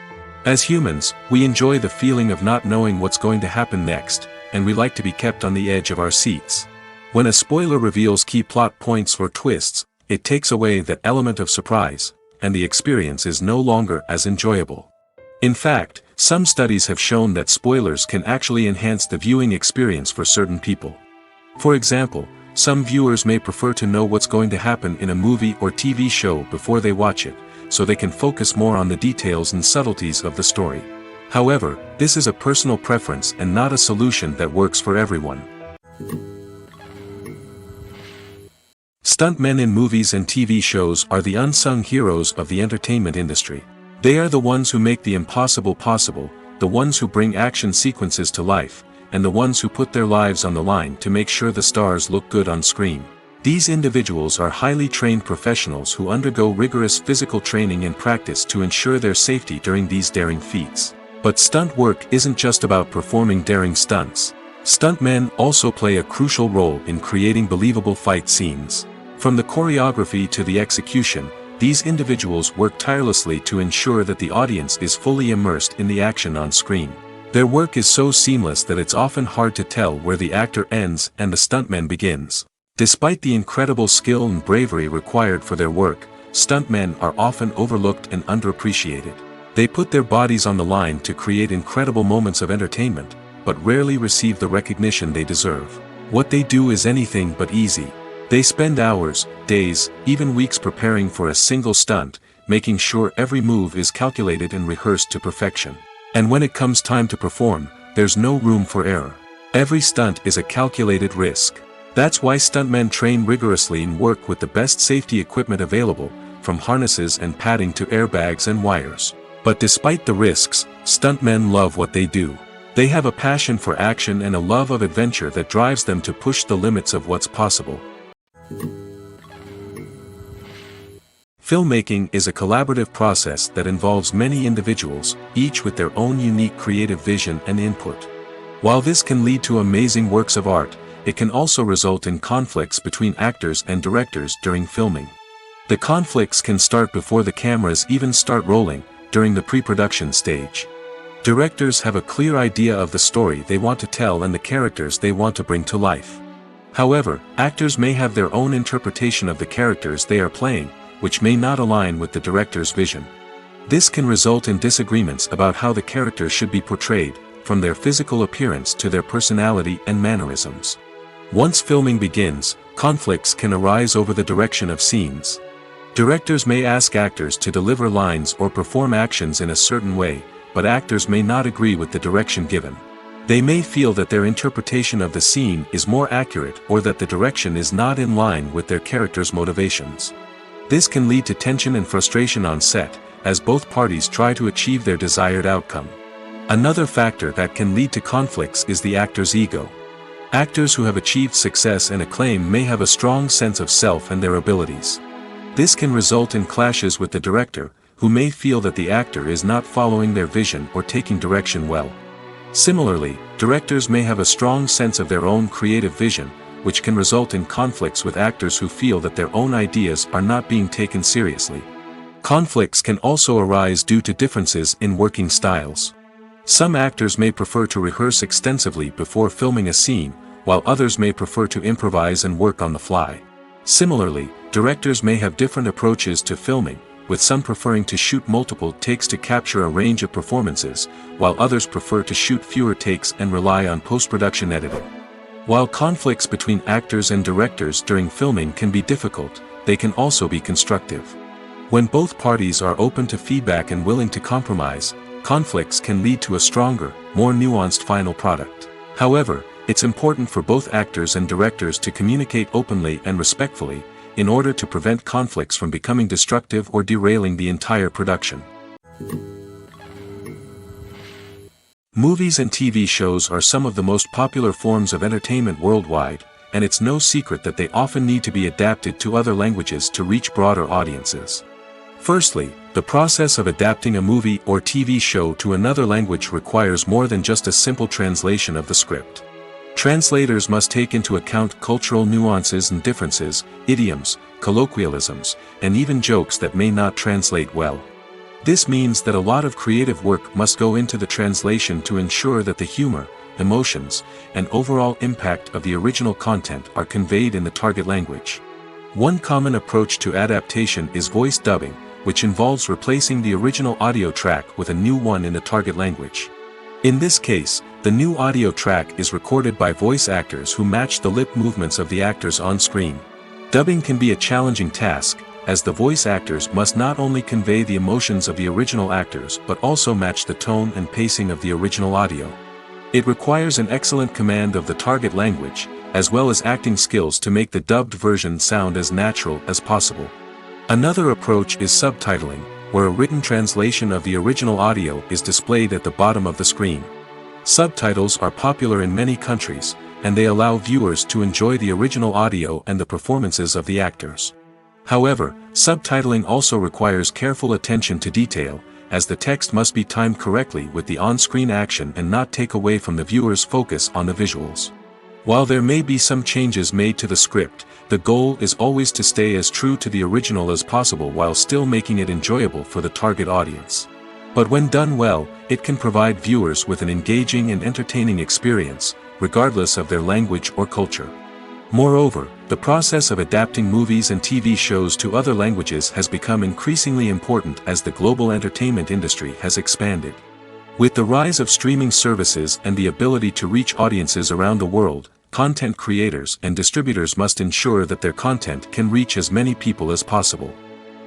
As humans, we enjoy the feeling of not knowing what's going to happen next, and we like to be kept on the edge of our seats. When a spoiler reveals key plot points or twists, it takes away that element of surprise, and the experience is no longer as enjoyable. In fact, some studies have shown that spoilers can actually enhance the viewing experience for certain people. For example, some viewers may prefer to know what's going to happen in a movie or TV show before they watch it, so they can focus more on the details and subtleties of the story. However, this is a personal preference and not a solution that works for everyone. Stuntmen in movies and TV shows are the unsung heroes of the entertainment industry. They are the ones who make the impossible possible, the ones who bring action sequences to life, and the ones who put their lives on the line to make sure the stars look good on screen. These individuals are highly trained professionals who undergo rigorous physical training and practice to ensure their safety during these daring feats. But stunt work isn't just about performing daring stunts. Stuntmen also play a crucial role in creating believable fight scenes. From the choreography to the execution, these individuals work tirelessly to ensure that the audience is fully immersed in the action on screen. Their work is so seamless that it's often hard to tell where the actor ends and the stuntman begins. Despite the incredible skill and bravery required for their work, stuntmen are often overlooked and underappreciated. They put their bodies on the line to create incredible moments of entertainment, but rarely receive the recognition they deserve. What they do is anything but easy. They spend hours, days, even weeks preparing for a single stunt, making sure every move is calculated and rehearsed to perfection. And when it comes time to perform, there's no room for error. Every stunt is a calculated risk. That's why stuntmen train rigorously and work with the best safety equipment available, from harnesses and padding to airbags and wires. But despite the risks, stuntmen love what they do. They have a passion for action and a love of adventure that drives them to push the limits of what's possible. Filmmaking is a collaborative process that involves many individuals, each with their own unique creative vision and input. While this can lead to amazing works of art, it can also result in conflicts between actors and directors during filming. The conflicts can start before the cameras even start rolling, during the pre-production stage. Directors have a clear idea of the story they want to tell and the characters they want to bring to life. However, actors may have their own interpretation of the characters they are playing, which may not align with the director's vision. This can result in disagreements about how the characters should be portrayed, from their physical appearance to their personality and mannerisms. Once filming begins, conflicts can arise over the direction of scenes. Directors may ask actors to deliver lines or perform actions in a certain way, but actors may not agree with the direction given. They may feel that their interpretation of the scene is more accurate or that the direction is not in line with their character's motivations. This can lead to tension and frustration on set, as both parties try to achieve their desired outcome. Another factor that can lead to conflicts is the actor's ego. Actors who have achieved success and acclaim may have a strong sense of self and their abilities. This can result in clashes with the director, who may feel that the actor is not following their vision or taking direction well. Similarly, directors may have a strong sense of their own creative vision, which can result in conflicts with actors who feel that their own ideas are not being taken seriously. Conflicts can also arise due to differences in working styles. Some actors may prefer to rehearse extensively before filming a scene, while others may prefer to improvise and work on the fly. Similarly, directors may have different approaches to filming, with some preferring to shoot multiple takes to capture a range of performances, while others prefer to shoot fewer takes and rely on post-production editing. While conflicts between actors and directors during filming can be difficult, they can also be constructive. When both parties are open to feedback and willing to compromise, conflicts can lead to a stronger, more nuanced final product. However, it's important for both actors and directors to communicate openly and respectfully, in order to prevent conflicts from becoming destructive or derailing the entire production. Movies and TV shows are some of the most popular forms of entertainment worldwide, and it's no secret that they often need to be adapted to other languages to reach broader audiences. Firstly, the process of adapting a movie or TV show to another language requires more than just a simple translation of the script. Translators must take into account cultural nuances and differences, idioms, colloquialisms, and even jokes that may not translate well. This means that a lot of creative work must go into the translation to ensure that the humor, emotions, and overall impact of the original content are conveyed in the target language. One common approach to adaptation is voice dubbing, which involves replacing the original audio track with a new one in the target language. In this case, the new audio track is recorded by voice actors who match the lip movements of the actors on screen. Dubbing can be a challenging task, as the voice actors must not only convey the emotions of the original actors but also match the tone and pacing of the original audio. It requires an excellent command of the target language, as well as acting skills to make the dubbed version sound as natural as possible. Another approach is subtitling, where a written translation of the original audio is displayed at the bottom of the screen. Subtitles are popular in many countries, and they allow viewers to enjoy the original audio and the performances of the actors. However, subtitling also requires careful attention to detail, as the text must be timed correctly with the on-screen action and not take away from the viewer's focus on the visuals. While there may be some changes made to the script, the goal is always to stay as true to the original as possible while still making it enjoyable for the target audience. But when done well, it can provide viewers with an engaging and entertaining experience, regardless of their language or culture. Moreover, the process of adapting movies and TV shows to other languages has become increasingly important as the global entertainment industry has expanded. With the rise of streaming services and the ability to reach audiences around the world, content creators and distributors must ensure that their content can reach as many people as possible.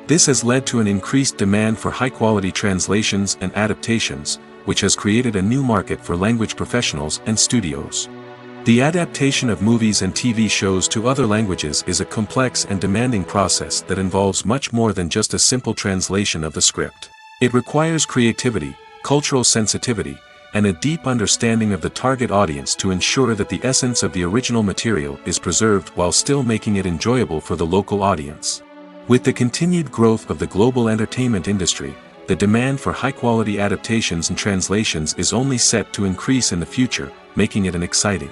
This has led to an increased demand for high-quality translations and adaptations, which has created a new market for language professionals and studios. The adaptation of movies and TV shows to other languages is a complex and demanding process that involves much more than just a simple translation of the script. It requires creativity, cultural sensitivity, and a deep understanding of the target audience to ensure that the essence of the original material is preserved while still making it enjoyable for the local audience. With the continued growth of the global entertainment industry, the demand for high-quality adaptations and translations is only set to increase in the future, making it exciting.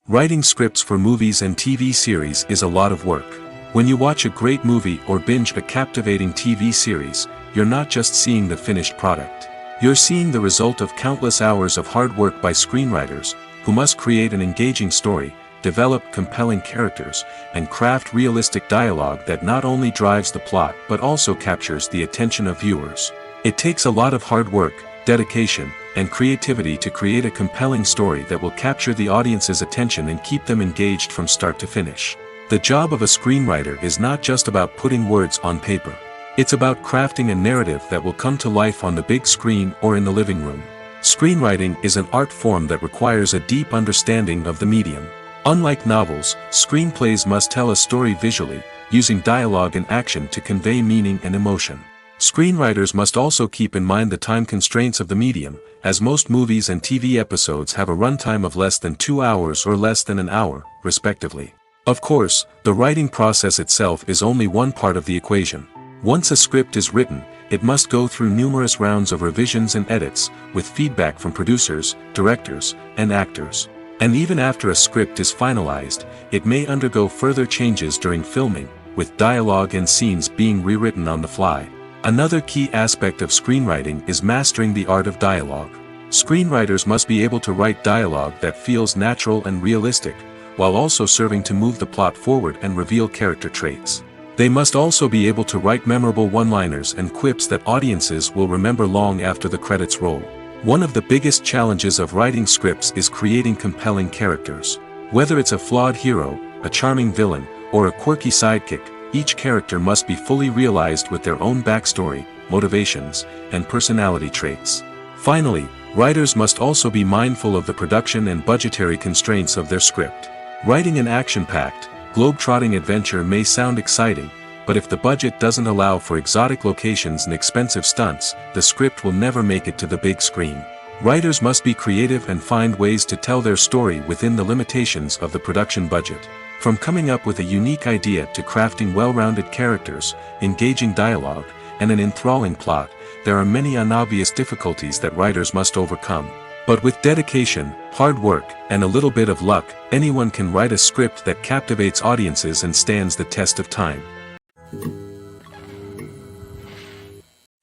Writing scripts for movies and TV series is a lot of work. When you watch a great movie or binge a captivating TV series, you're not just seeing the finished product. You're seeing the result of countless hours of hard work by screenwriters, who must create an engaging story, develop compelling characters, and craft realistic dialogue that not only drives the plot but also captures the attention of viewers. It takes a lot of hard work, dedication, and creativity to create a compelling story that will capture the audience's attention and keep them engaged from start to finish. The job of a screenwriter is not just about putting words on paper. It's about crafting a narrative that will come to life on the big screen or in the living room. Screenwriting is an art form that requires a deep understanding of the medium. Unlike novels, screenplays must tell a story visually, using dialogue and action to convey meaning and emotion. Screenwriters must also keep in mind the time constraints of the medium, as most movies and TV episodes have a runtime of less than 2 hours or less than an hour, respectively. Of course, the writing process itself is only one part of the equation. Once a script is written, it must go through numerous rounds of revisions and edits, with feedback from producers, directors, and actors. And even after a script is finalized, it may undergo further changes during filming, with dialogue and scenes being rewritten on the fly. Another key aspect of screenwriting is mastering the art of dialogue. Screenwriters must be able to write dialogue that feels natural and realistic, while also serving to move the plot forward and reveal character traits. They must also be able to write memorable one-liners and quips that audiences will remember long after the credits roll. One of the biggest challenges of writing scripts is creating compelling characters. Whether it's a flawed hero, a charming villain, or a quirky sidekick, each character must be fully realized with their own backstory, motivations, and personality traits. Finally, writers must also be mindful of the production and budgetary constraints of their script. Writing an action-packed, globe-trotting adventure may sound exciting, but if the budget doesn't allow for exotic locations and expensive stunts, the script will never make it to the big screen. Writers must be creative and find ways to tell their story within the limitations of the production budget. From coming up with a unique idea to crafting well-rounded characters, engaging dialogue, and an enthralling plot, there are many unobvious difficulties that writers must overcome. But with dedication, hard work, and a little bit of luck, anyone can write a script that captivates audiences and stands the test of time.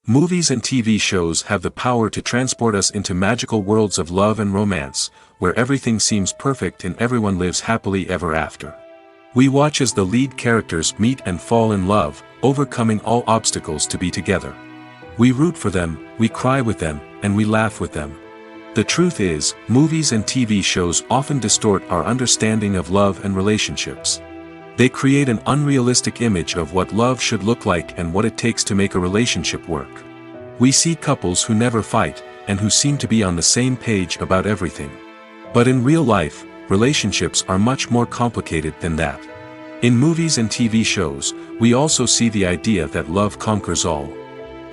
Movies and TV shows have the power to transport us into magical worlds of love and romance, where everything seems perfect and everyone lives happily ever after. We watch as the lead characters meet and fall in love, overcoming all obstacles to be together. We root for them, we cry with them, and we laugh with them. The truth is, movies and TV shows often distort our understanding of love and relationships. They create an unrealistic image of what love should look like and what it takes to make a relationship work. We see couples who never fight, and who seem to be on the same page about everything. But in real life, relationships are much more complicated than that. In movies and TV shows, we also see the idea that love conquers all.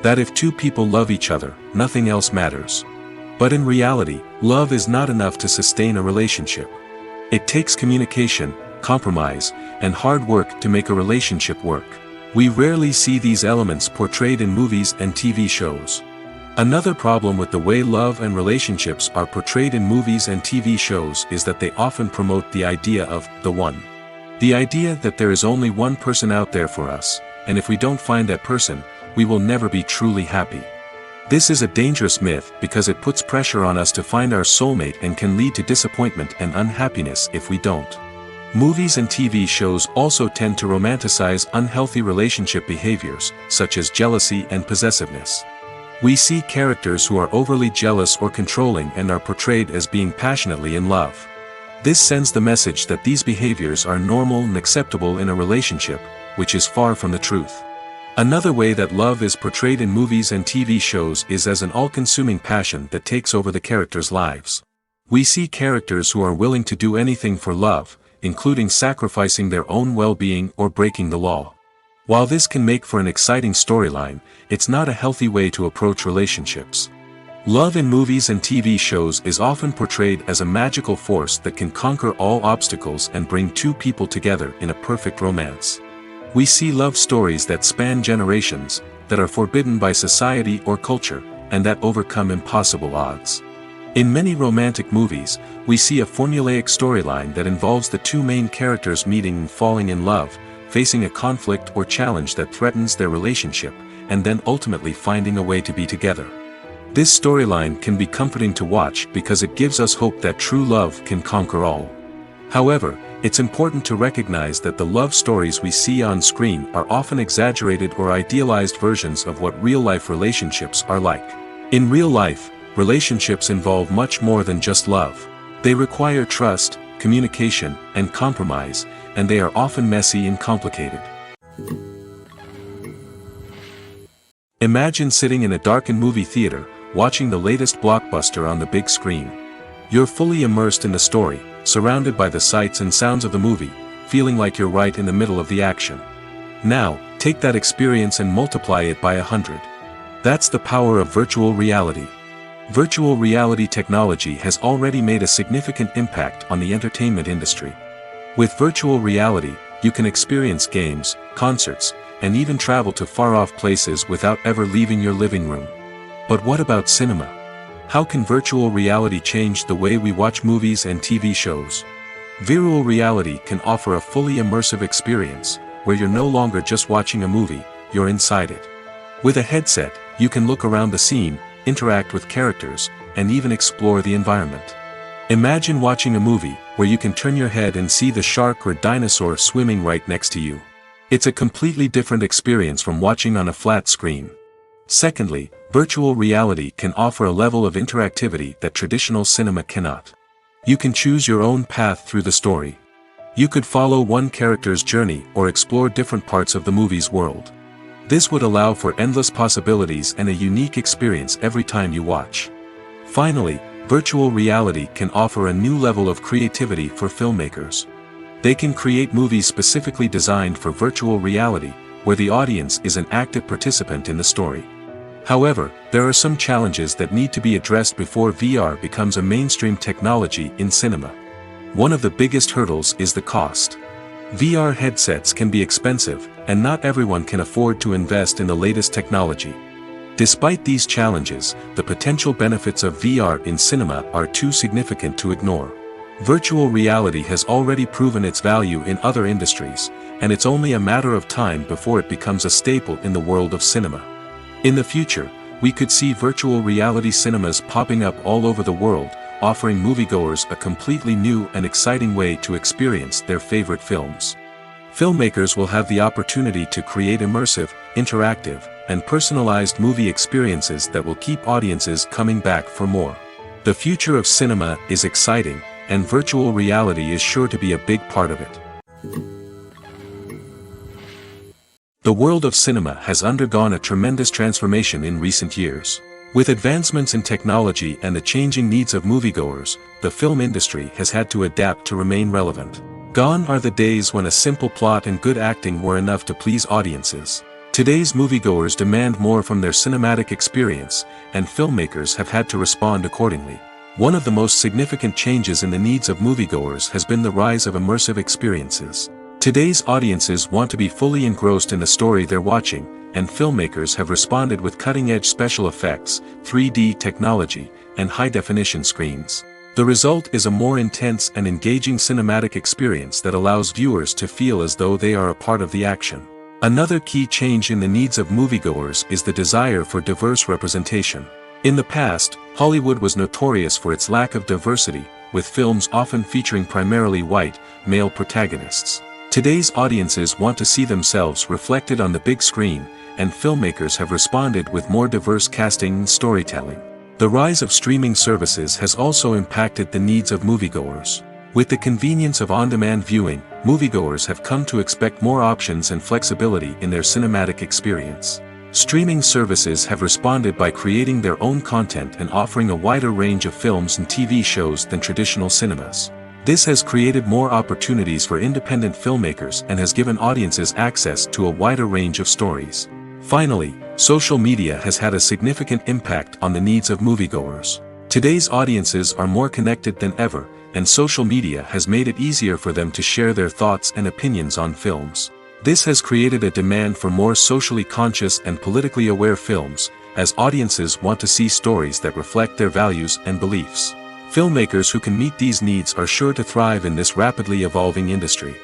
That if two people love each other, nothing else matters. But in reality, love is not enough to sustain a relationship. It takes communication, compromise, and hard work to make a relationship work. We rarely see these elements portrayed in movies and TV shows. Another problem with the way love and relationships are portrayed in movies and TV shows is that they often promote the idea of the one. The idea that there is only one person out there for us, and if we don't find that person, we will never be truly happy. This is a dangerous myth because it puts pressure on us to find our soulmate and can lead to disappointment and unhappiness if we don't. Movies and TV shows also tend to romanticize unhealthy relationship behaviors, such as jealousy and possessiveness. We see characters who are overly jealous or controlling and are portrayed as being passionately in love. This sends the message that these behaviors are normal and acceptable in a relationship, which is far from the truth. Another way that love is portrayed in movies and TV shows is as an all-consuming passion that takes over the characters' lives. We see characters who are willing to do anything for love, including sacrificing their own well-being or breaking the law. While this can make for an exciting storyline, it's not a healthy way to approach relationships. Love in movies and TV shows is often portrayed as a magical force that can conquer all obstacles and bring two people together in a perfect romance. We see love stories that span generations, that are forbidden by society or culture, and that overcome impossible odds. In many romantic movies, we see a formulaic storyline that involves the two main characters meeting and falling in love, facing a conflict or challenge that threatens their relationship, and then ultimately finding a way to be together. This storyline can be comforting to watch because it gives us hope that true love can conquer all. However, it's important to recognize that the love stories we see on screen are often exaggerated or idealized versions of what real-life relationships are like. In real life, relationships involve much more than just love. They require trust, communication, and compromise, and they are often messy and complicated. Imagine sitting in a darkened movie theater, watching the latest blockbuster on the big screen. You're fully immersed in the story, surrounded by the sights and sounds of the movie, feeling like you're right in the middle of the action. Now, take that experience and multiply it by 100. That's the power of virtual reality. Virtual reality technology has already made a significant impact on the entertainment industry. With virtual reality, you can experience games, concerts, and even travel to far-off places without ever leaving your living room. But what about cinema? How can virtual reality change the way we watch movies and TV shows? Virtual reality can offer a fully immersive experience, where you're no longer just watching a movie, you're inside it. With a headset, you can look around the scene, interact with characters, and even explore the environment. Imagine watching a movie, where you can turn your head and see the shark or dinosaur swimming right next to you. It's a completely different experience from watching on a flat screen. Secondly, virtual reality can offer a level of interactivity that traditional cinema cannot. You can choose your own path through the story. You could follow one character's journey or explore different parts of the movie's world. This would allow for endless possibilities and a unique experience every time you watch. Finally, virtual reality can offer a new level of creativity for filmmakers. They can create movies specifically designed for virtual reality, where the audience is an active participant in the story. However, there are some challenges that need to be addressed before VR becomes a mainstream technology in cinema. One of the biggest hurdles is the cost. VR headsets can be expensive, and not everyone can afford to invest in the latest technology. Despite these challenges, the potential benefits of VR in cinema are too significant to ignore. Virtual reality has already proven its value in other industries, and it's only a matter of time before it becomes a staple in the world of cinema. In the future, we could see virtual reality cinemas popping up all over the world, offering moviegoers a completely new and exciting way to experience their favorite films. Filmmakers will have the opportunity to create immersive, interactive, and personalized movie experiences that will keep audiences coming back for more. The future of cinema is exciting, and virtual reality is sure to be a big part of it. The world of cinema has undergone a tremendous transformation in recent years. With advancements in technology and the changing needs of moviegoers, the film industry has had to adapt to remain relevant. Gone are the days when a simple plot and good acting were enough to please audiences. Today's moviegoers demand more from their cinematic experience, and filmmakers have had to respond accordingly. One of the most significant changes in the needs of moviegoers has been the rise of immersive experiences. Today's audiences want to be fully engrossed in the story they're watching, and filmmakers have responded with cutting-edge special effects, 3D technology, and high-definition screens. The result is a more intense and engaging cinematic experience that allows viewers to feel as though they are a part of the action. Another key change in the needs of moviegoers is the desire for diverse representation. In the past, Hollywood was notorious for its lack of diversity, with films often featuring primarily white, male protagonists. Today's audiences want to see themselves reflected on the big screen, and filmmakers have responded with more diverse casting and storytelling. The rise of streaming services has also impacted the needs of moviegoers. With the convenience of on-demand viewing, moviegoers have come to expect more options and flexibility in their cinematic experience. Streaming services have responded by creating their own content and offering a wider range of films and TV shows than traditional cinemas. This has created more opportunities for independent filmmakers and has given audiences access to a wider range of stories. Finally, social media has had a significant impact on the needs of moviegoers. Today's audiences are more connected than ever, and social media has made it easier for them to share their thoughts and opinions on films. This has created a demand for more socially conscious and politically aware films, as audiences want to see stories that reflect their values and beliefs. Filmmakers who can meet these needs are sure to thrive in this rapidly evolving industry.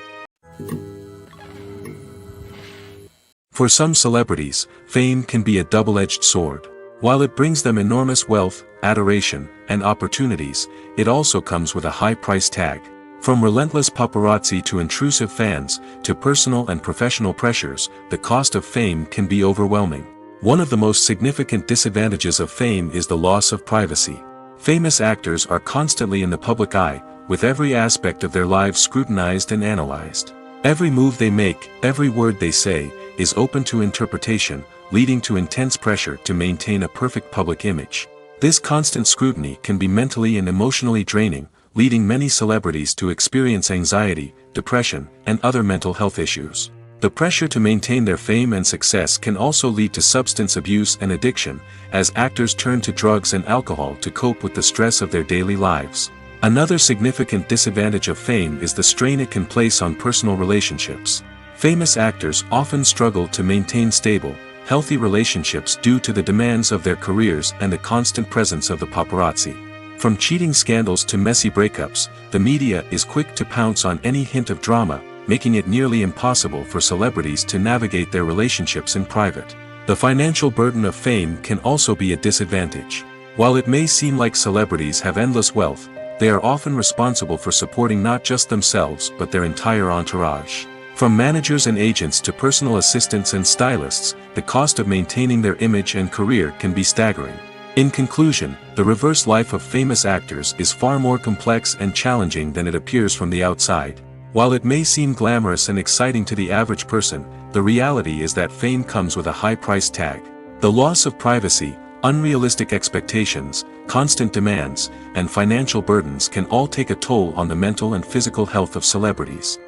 For some celebrities, fame can be a double-edged sword. While it brings them enormous wealth, adoration, and opportunities, it also comes with a high price tag. From relentless paparazzi to intrusive fans, to personal and professional pressures, the cost of fame can be overwhelming. One of the most significant disadvantages of fame is the loss of privacy. Famous actors are constantly in the public eye, with every aspect of their lives scrutinized and analyzed. Every move they make, every word they say, is open to interpretation, leading to intense pressure to maintain a perfect public image. This constant scrutiny can be mentally and emotionally draining, leading many celebrities to experience anxiety, depression, and other mental health issues. The pressure to maintain their fame and success can also lead to substance abuse and addiction, as actors turn to drugs and alcohol to cope with the stress of their daily lives. Another significant disadvantage of fame is the strain it can place on personal relationships. Famous actors often struggle to maintain stable, healthy relationships due to the demands of their careers and the constant presence of the paparazzi. From cheating scandals to messy breakups, the media is quick to pounce on any hint of drama, making it nearly impossible for celebrities to navigate their relationships in private. The financial burden of fame can also be a disadvantage. While it may seem like celebrities have endless wealth, they are often responsible for supporting not just themselves but their entire entourage. From managers and agents to personal assistants and stylists, the cost of maintaining their image and career can be staggering. In conclusion, the reverse life of famous actors is far more complex and challenging than it appears from the outside. While it may seem glamorous and exciting to the average person, the reality is that fame comes with a high price tag. The loss of privacy, unrealistic expectations, constant demands, and financial burdens can all take a toll on the mental and physical health of celebrities.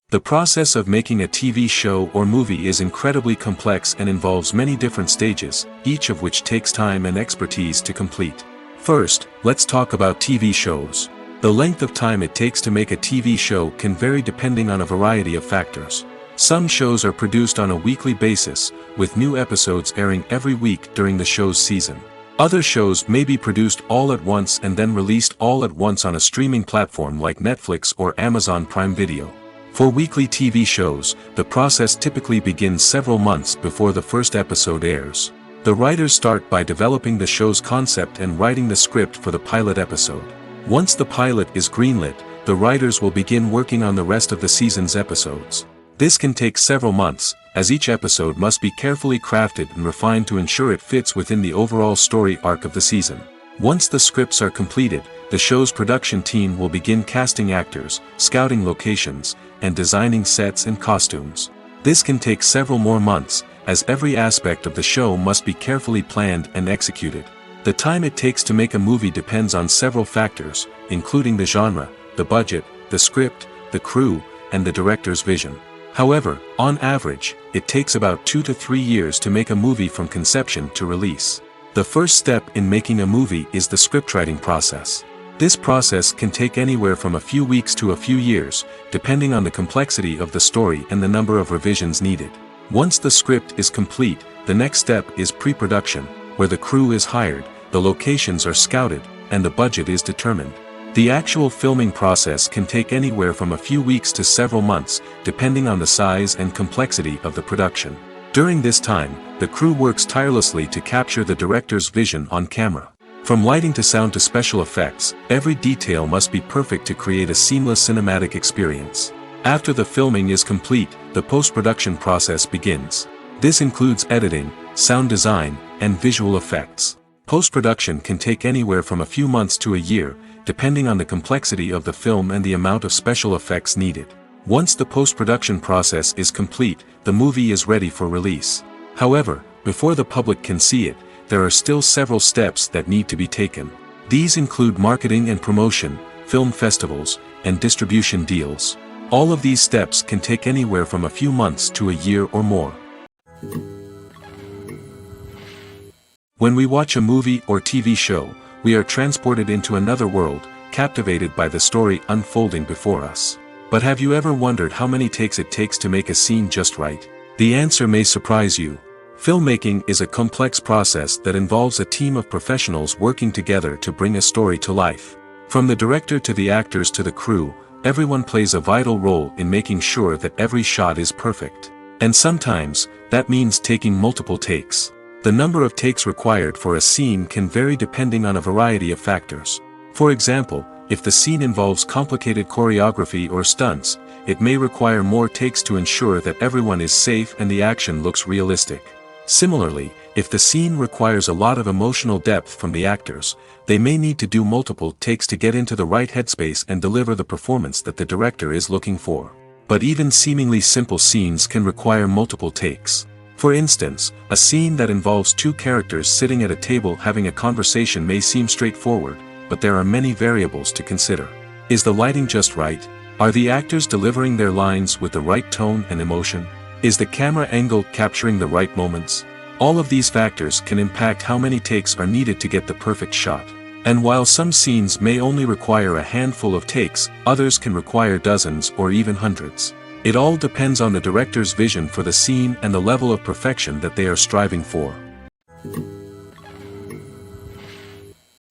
The process of making a TV show or movie is incredibly complex and involves many different stages, each of which takes time and expertise to complete. First, let's talk about TV shows. The length of time it takes to make a TV show can vary depending on a variety of factors. Some shows are produced on a weekly basis, with new episodes airing every week during the show's season. Other shows may be produced all at once and then released all at once on a streaming platform like Netflix or Amazon Prime Video. For weekly TV shows, the process typically begins several months before the first episode airs. The writers start by developing the show's concept and writing the script for the pilot episode. Once the pilot is greenlit, the writers will begin working on the rest of the season's episodes. This can take several months, as each episode must be carefully crafted and refined to ensure it fits within the overall story arc of the season. Once the scripts are completed, the show's production team will begin casting actors, scouting locations, and designing sets and costumes. This can take several more months, as every aspect of the show must be carefully planned and executed. The time it takes to make a movie depends on several factors, including the genre, the budget, the script, the crew, and the director's vision. However, on average, it takes about 2 to 3 years to make a movie from conception to release. The first step in making a movie is the scriptwriting process. This process can take anywhere from a few weeks to a few years, depending on the complexity of the story and the number of revisions needed. Once the script is complete, the next step is pre-production, where the crew is hired, the locations are scouted, and the budget is determined. The actual filming process can take anywhere from a few weeks to several months, depending on the size and complexity of the production. During this time, the crew works tirelessly to capture the director's vision on camera. From lighting to sound to special effects, every detail must be perfect to create a seamless cinematic experience. After the filming is complete, the post-production process begins. This includes editing, sound design, and visual effects. Post-production can take anywhere from a few months to a year, depending on the complexity of the film and the amount of special effects needed. Once the post-production process is complete, the movie is ready for release. However, before the public can see it, there are still several steps that need to be taken. These include marketing and promotion, film festivals, and distribution deals. All of these steps can take anywhere from a few months to a year or more. When we watch a movie or TV show, we are transported into another world, captivated by the story unfolding before us. But have you ever wondered how many takes it takes to make a scene just right? The answer may surprise you. Filmmaking is a complex process that involves a team of professionals working together to bring a story to life. From the director to the actors to the crew, everyone plays a vital role in making sure that every shot is perfect. And sometimes, that means taking multiple takes. The number of takes required for a scene can vary depending on a variety of factors. For example, if the scene involves complicated choreography or stunts, it may require more takes to ensure that everyone is safe and the action looks realistic. Similarly, if the scene requires a lot of emotional depth from the actors, they may need to do multiple takes to get into the right headspace and deliver the performance that the director is looking for. But even seemingly simple scenes can require multiple takes. For instance, a scene that involves two characters sitting at a table having a conversation may seem straightforward, but there are many variables to consider. Is the lighting just right? Are the actors delivering their lines with the right tone and emotion? Is the camera angle capturing the right moments? All of these factors can impact how many takes are needed to get the perfect shot. And while some scenes may only require a handful of takes, others can require dozens or even hundreds. It all depends on the director's vision for the scene and the level of perfection that they are striving for.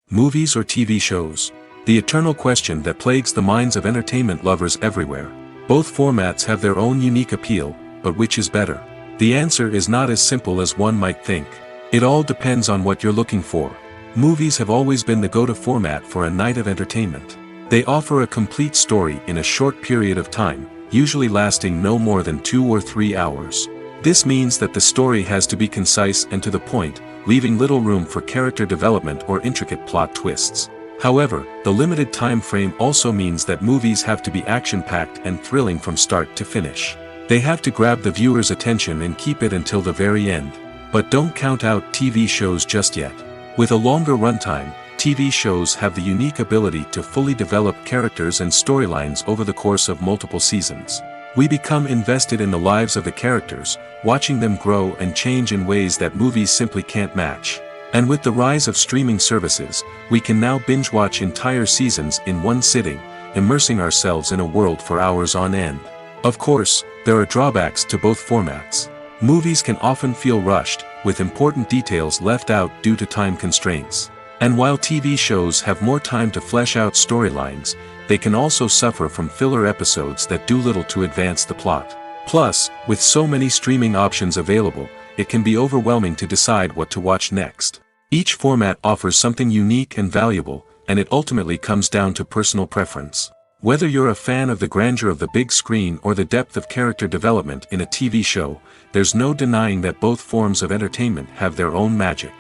Movies or TV shows? The eternal question that plagues the minds of entertainment lovers everywhere. Both formats have their own unique appeal, but which is better? The answer is not as simple as one might think. It all depends on what you're looking for. Movies have always been the go-to format for a night of entertainment. They offer a complete story in a short period of time, usually lasting no more than 2 or 3 hours. This means that the story has to be concise and to the point, leaving little room for character development or intricate plot twists. However, the limited time frame also means that movies have to be action-packed and thrilling from start to finish. They have to grab the viewer's attention and keep it until the very end. But don't count out TV shows just yet. With a longer runtime, TV shows have the unique ability to fully develop characters and storylines over the course of multiple seasons. We become invested in the lives of the characters, watching them grow and change in ways that movies simply can't match. And with the rise of streaming services, we can now binge-watch entire seasons in one sitting, immersing ourselves in a world for hours on end. Of course, there are drawbacks to both formats. Movies can often feel rushed, with important details left out due to time constraints. And while TV shows have more time to flesh out storylines, they can also suffer from filler episodes that do little to advance the plot. Plus, with so many streaming options available, it can be overwhelming to decide what to watch next. Each format offers something unique and valuable, and it ultimately comes down to personal preference. Whether you're a fan of the grandeur of the big screen or the depth of character development in a TV show, there's no denying that both forms of entertainment have their own magic.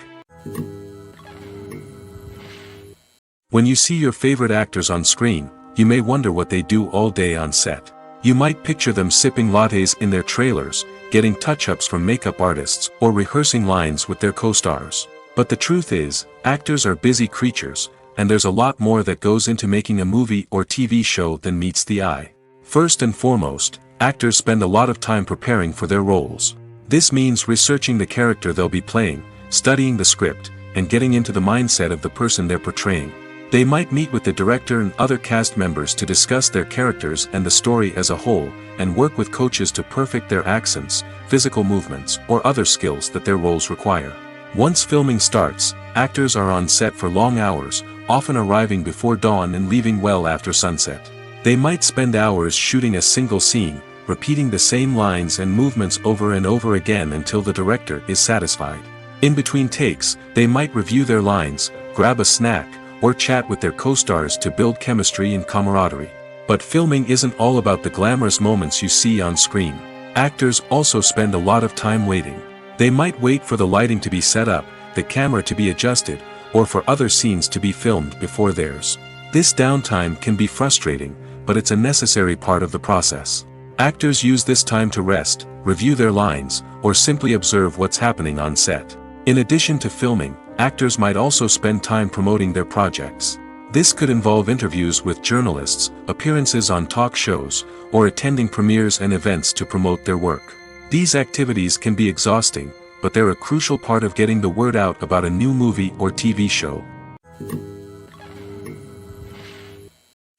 When you see your favorite actors on screen, you may wonder what they do all day on set. You might picture them sipping lattes in their trailers, getting touch-ups from makeup artists, or rehearsing lines with their co-stars. But the truth is, actors are busy creatures, and there's a lot more that goes into making a movie or TV show than meets the eye. First and foremost, actors spend a lot of time preparing for their roles. This means researching the character they'll be playing, studying the script, and getting into the mindset of the person they're portraying. They might meet with the director and other cast members to discuss their characters and the story as a whole, and work with coaches to perfect their accents, physical movements, or other skills that their roles require. Once filming starts, actors are on set for long hours, often arriving before dawn and leaving well after sunset. They might spend hours shooting a single scene, repeating the same lines and movements over and over again until the director is satisfied. In between takes, they might review their lines, grab a snack, or chat with their co-stars to build chemistry and camaraderie. But filming isn't all about the glamorous moments you see on screen. Actors also spend a lot of time waiting. They might wait for the lighting to be set up, the camera to be adjusted, or for other scenes to be filmed before theirs. This downtime can be frustrating, but it's a necessary part of the process. Actors use this time to rest, review their lines, or simply observe what's happening on set. In addition to filming, actors might also spend time promoting their projects. This could involve interviews with journalists, appearances on talk shows, or attending premieres and events to promote their work. These activities can be exhausting, but they're a crucial part of getting the word out about a new movie or TV show.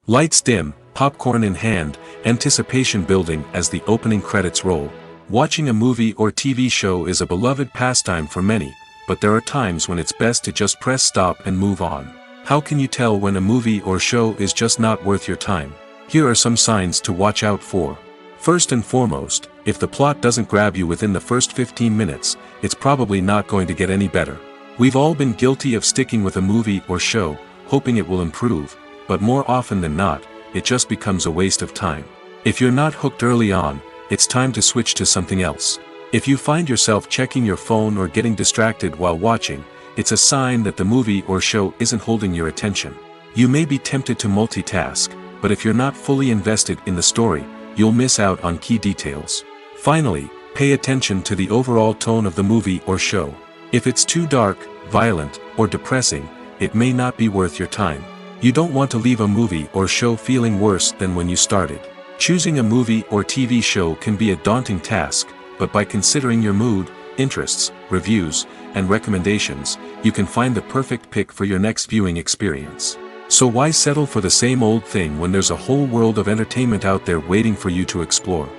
Lights dim, popcorn in hand, anticipation building as the opening credits roll. Watching a movie or TV show is a beloved pastime for many, but there are times when it's best to just press stop and move on. How can you tell when a movie or show is just not worth your time? Here are some signs to watch out for. First and foremost, if the plot doesn't grab you within the first 15 minutes, it's probably not going to get any better. We've all been guilty of sticking with a movie or show, hoping it will improve, but more often than not, it just becomes a waste of time. If you're not hooked early on, it's time to switch to something else. If you find yourself checking your phone or getting distracted while watching, it's a sign that the movie or show isn't holding your attention. You may be tempted to multitask, but if you're not fully invested in the story, you'll miss out on key details. Finally, pay attention to the overall tone of the movie or show. If it's too dark, violent, or depressing, it may not be worth your time. You don't want to leave a movie or show feeling worse than when you started. Choosing a movie or TV show can be a daunting task, but by considering your mood, interests, reviews, and recommendations, you can find the perfect pick for your next viewing experience. So why settle for the same old thing when there's a whole world of entertainment out there waiting for you to explore?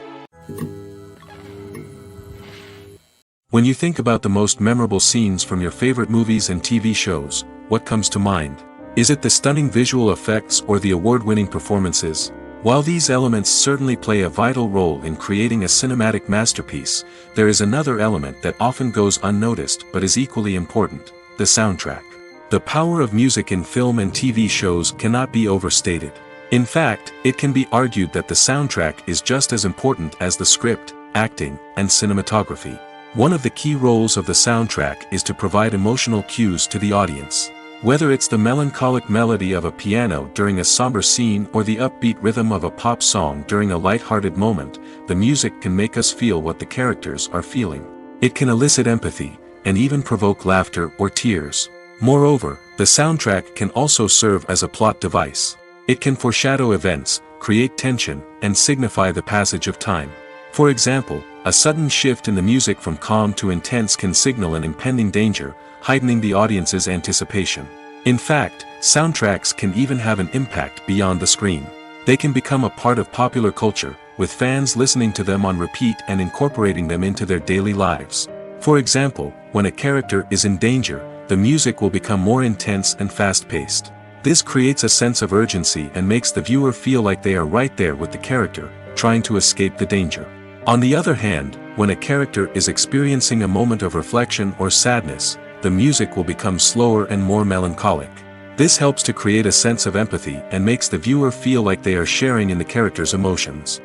When you think about the most memorable scenes from your favorite movies and TV shows, what comes to mind? Is it the stunning visual effects or the award-winning performances? While these elements certainly play a vital role in creating a cinematic masterpiece, there is another element that often goes unnoticed but is equally important: the soundtrack. The power of music in film and TV shows cannot be overstated. In fact, it can be argued that the soundtrack is just as important as the script, acting, and cinematography. One of the key roles of the soundtrack is to provide emotional cues to the audience. Whether it's the melancholic melody of a piano during a somber scene or the upbeat rhythm of a pop song during a light-hearted moment, the music can make us feel what the characters are feeling. It can elicit empathy, and even provoke laughter or tears. Moreover, the soundtrack can also serve as a plot device. It can foreshadow events, create tension, and signify the passage of time. For example, a sudden shift in the music from calm to intense can signal an impending danger, heightening the audience's anticipation. In fact, soundtracks can even have an impact beyond the screen. They can become a part of popular culture, with fans listening to them on repeat and incorporating them into their daily lives. For example, when a character is in danger, the music will become more intense and fast-paced. This creates a sense of urgency and makes the viewer feel like they are right there with the character, trying to escape the danger. On the other hand, when a character is experiencing a moment of reflection or sadness, the music will become slower and more melancholic. This helps to create a sense of empathy and makes the viewer feel like they are sharing in the character's emotions.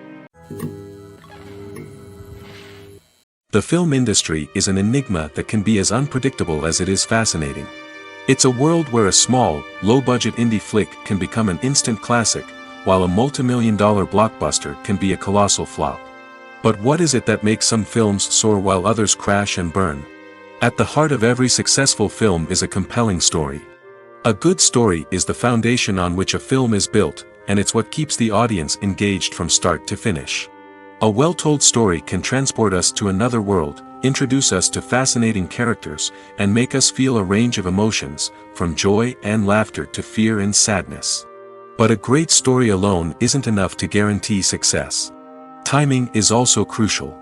The film industry is an enigma that can be as unpredictable as it is fascinating. It's a world where a small, low-budget indie flick can become an instant classic, while a multi-million-dollar blockbuster can be a colossal flop. But what is it that makes some films soar while others crash and burn? At the heart of every successful film is a compelling story. A good story is the foundation on which a film is built, and it's what keeps the audience engaged from start to finish. A well-told story can transport us to another world, introduce us to fascinating characters, and make us feel a range of emotions, from joy and laughter to fear and sadness. But a great story alone isn't enough to guarantee success. Timing is also crucial.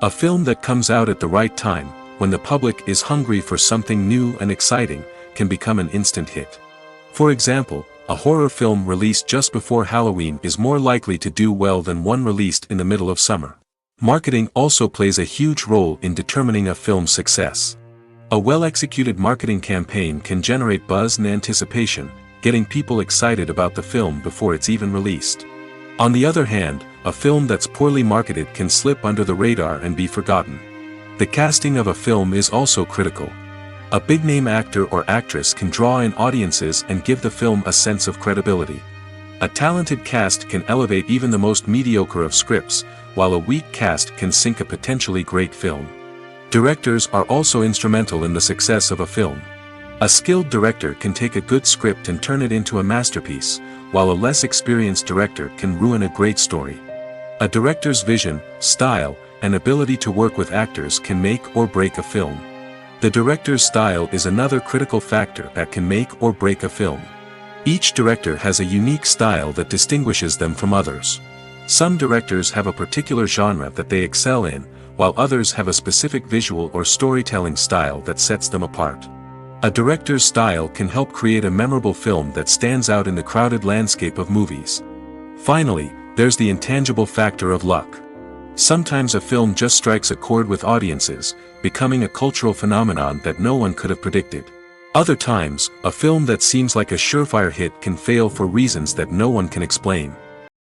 A film that comes out at the right time, when the public is hungry for something new and exciting, can become an instant hit. For example, a horror film released just before Halloween is more likely to do well than one released in the middle of summer. Marketing also plays a huge role in determining a film's success. A well-executed marketing campaign can generate buzz and anticipation, getting people excited about the film before it's even released. On the other hand, a film that's poorly marketed can slip under the radar and be forgotten. The casting of a film is also critical. A big-name actor or actress can draw in audiences and give the film a sense of credibility. A talented cast can elevate even the most mediocre of scripts, while a weak cast can sink a potentially great film. Directors are also instrumental in the success of a film. A skilled director can take a good script and turn it into a masterpiece, while a less experienced director can ruin a great story. A director's vision, style, and ability to work with actors can make or break a film. The director's style is another critical factor that can make or break a film. Each director has a unique style that distinguishes them from others. Some directors have a particular genre that they excel in, while others have a specific visual or storytelling style that sets them apart. A director's style can help create a memorable film that stands out in the crowded landscape of movies. Finally, there's the intangible factor of luck. Sometimes a film just strikes a chord with audiences, becoming a cultural phenomenon that no one could have predicted. Other times, a film that seems like a surefire hit can fail for reasons that no one can explain.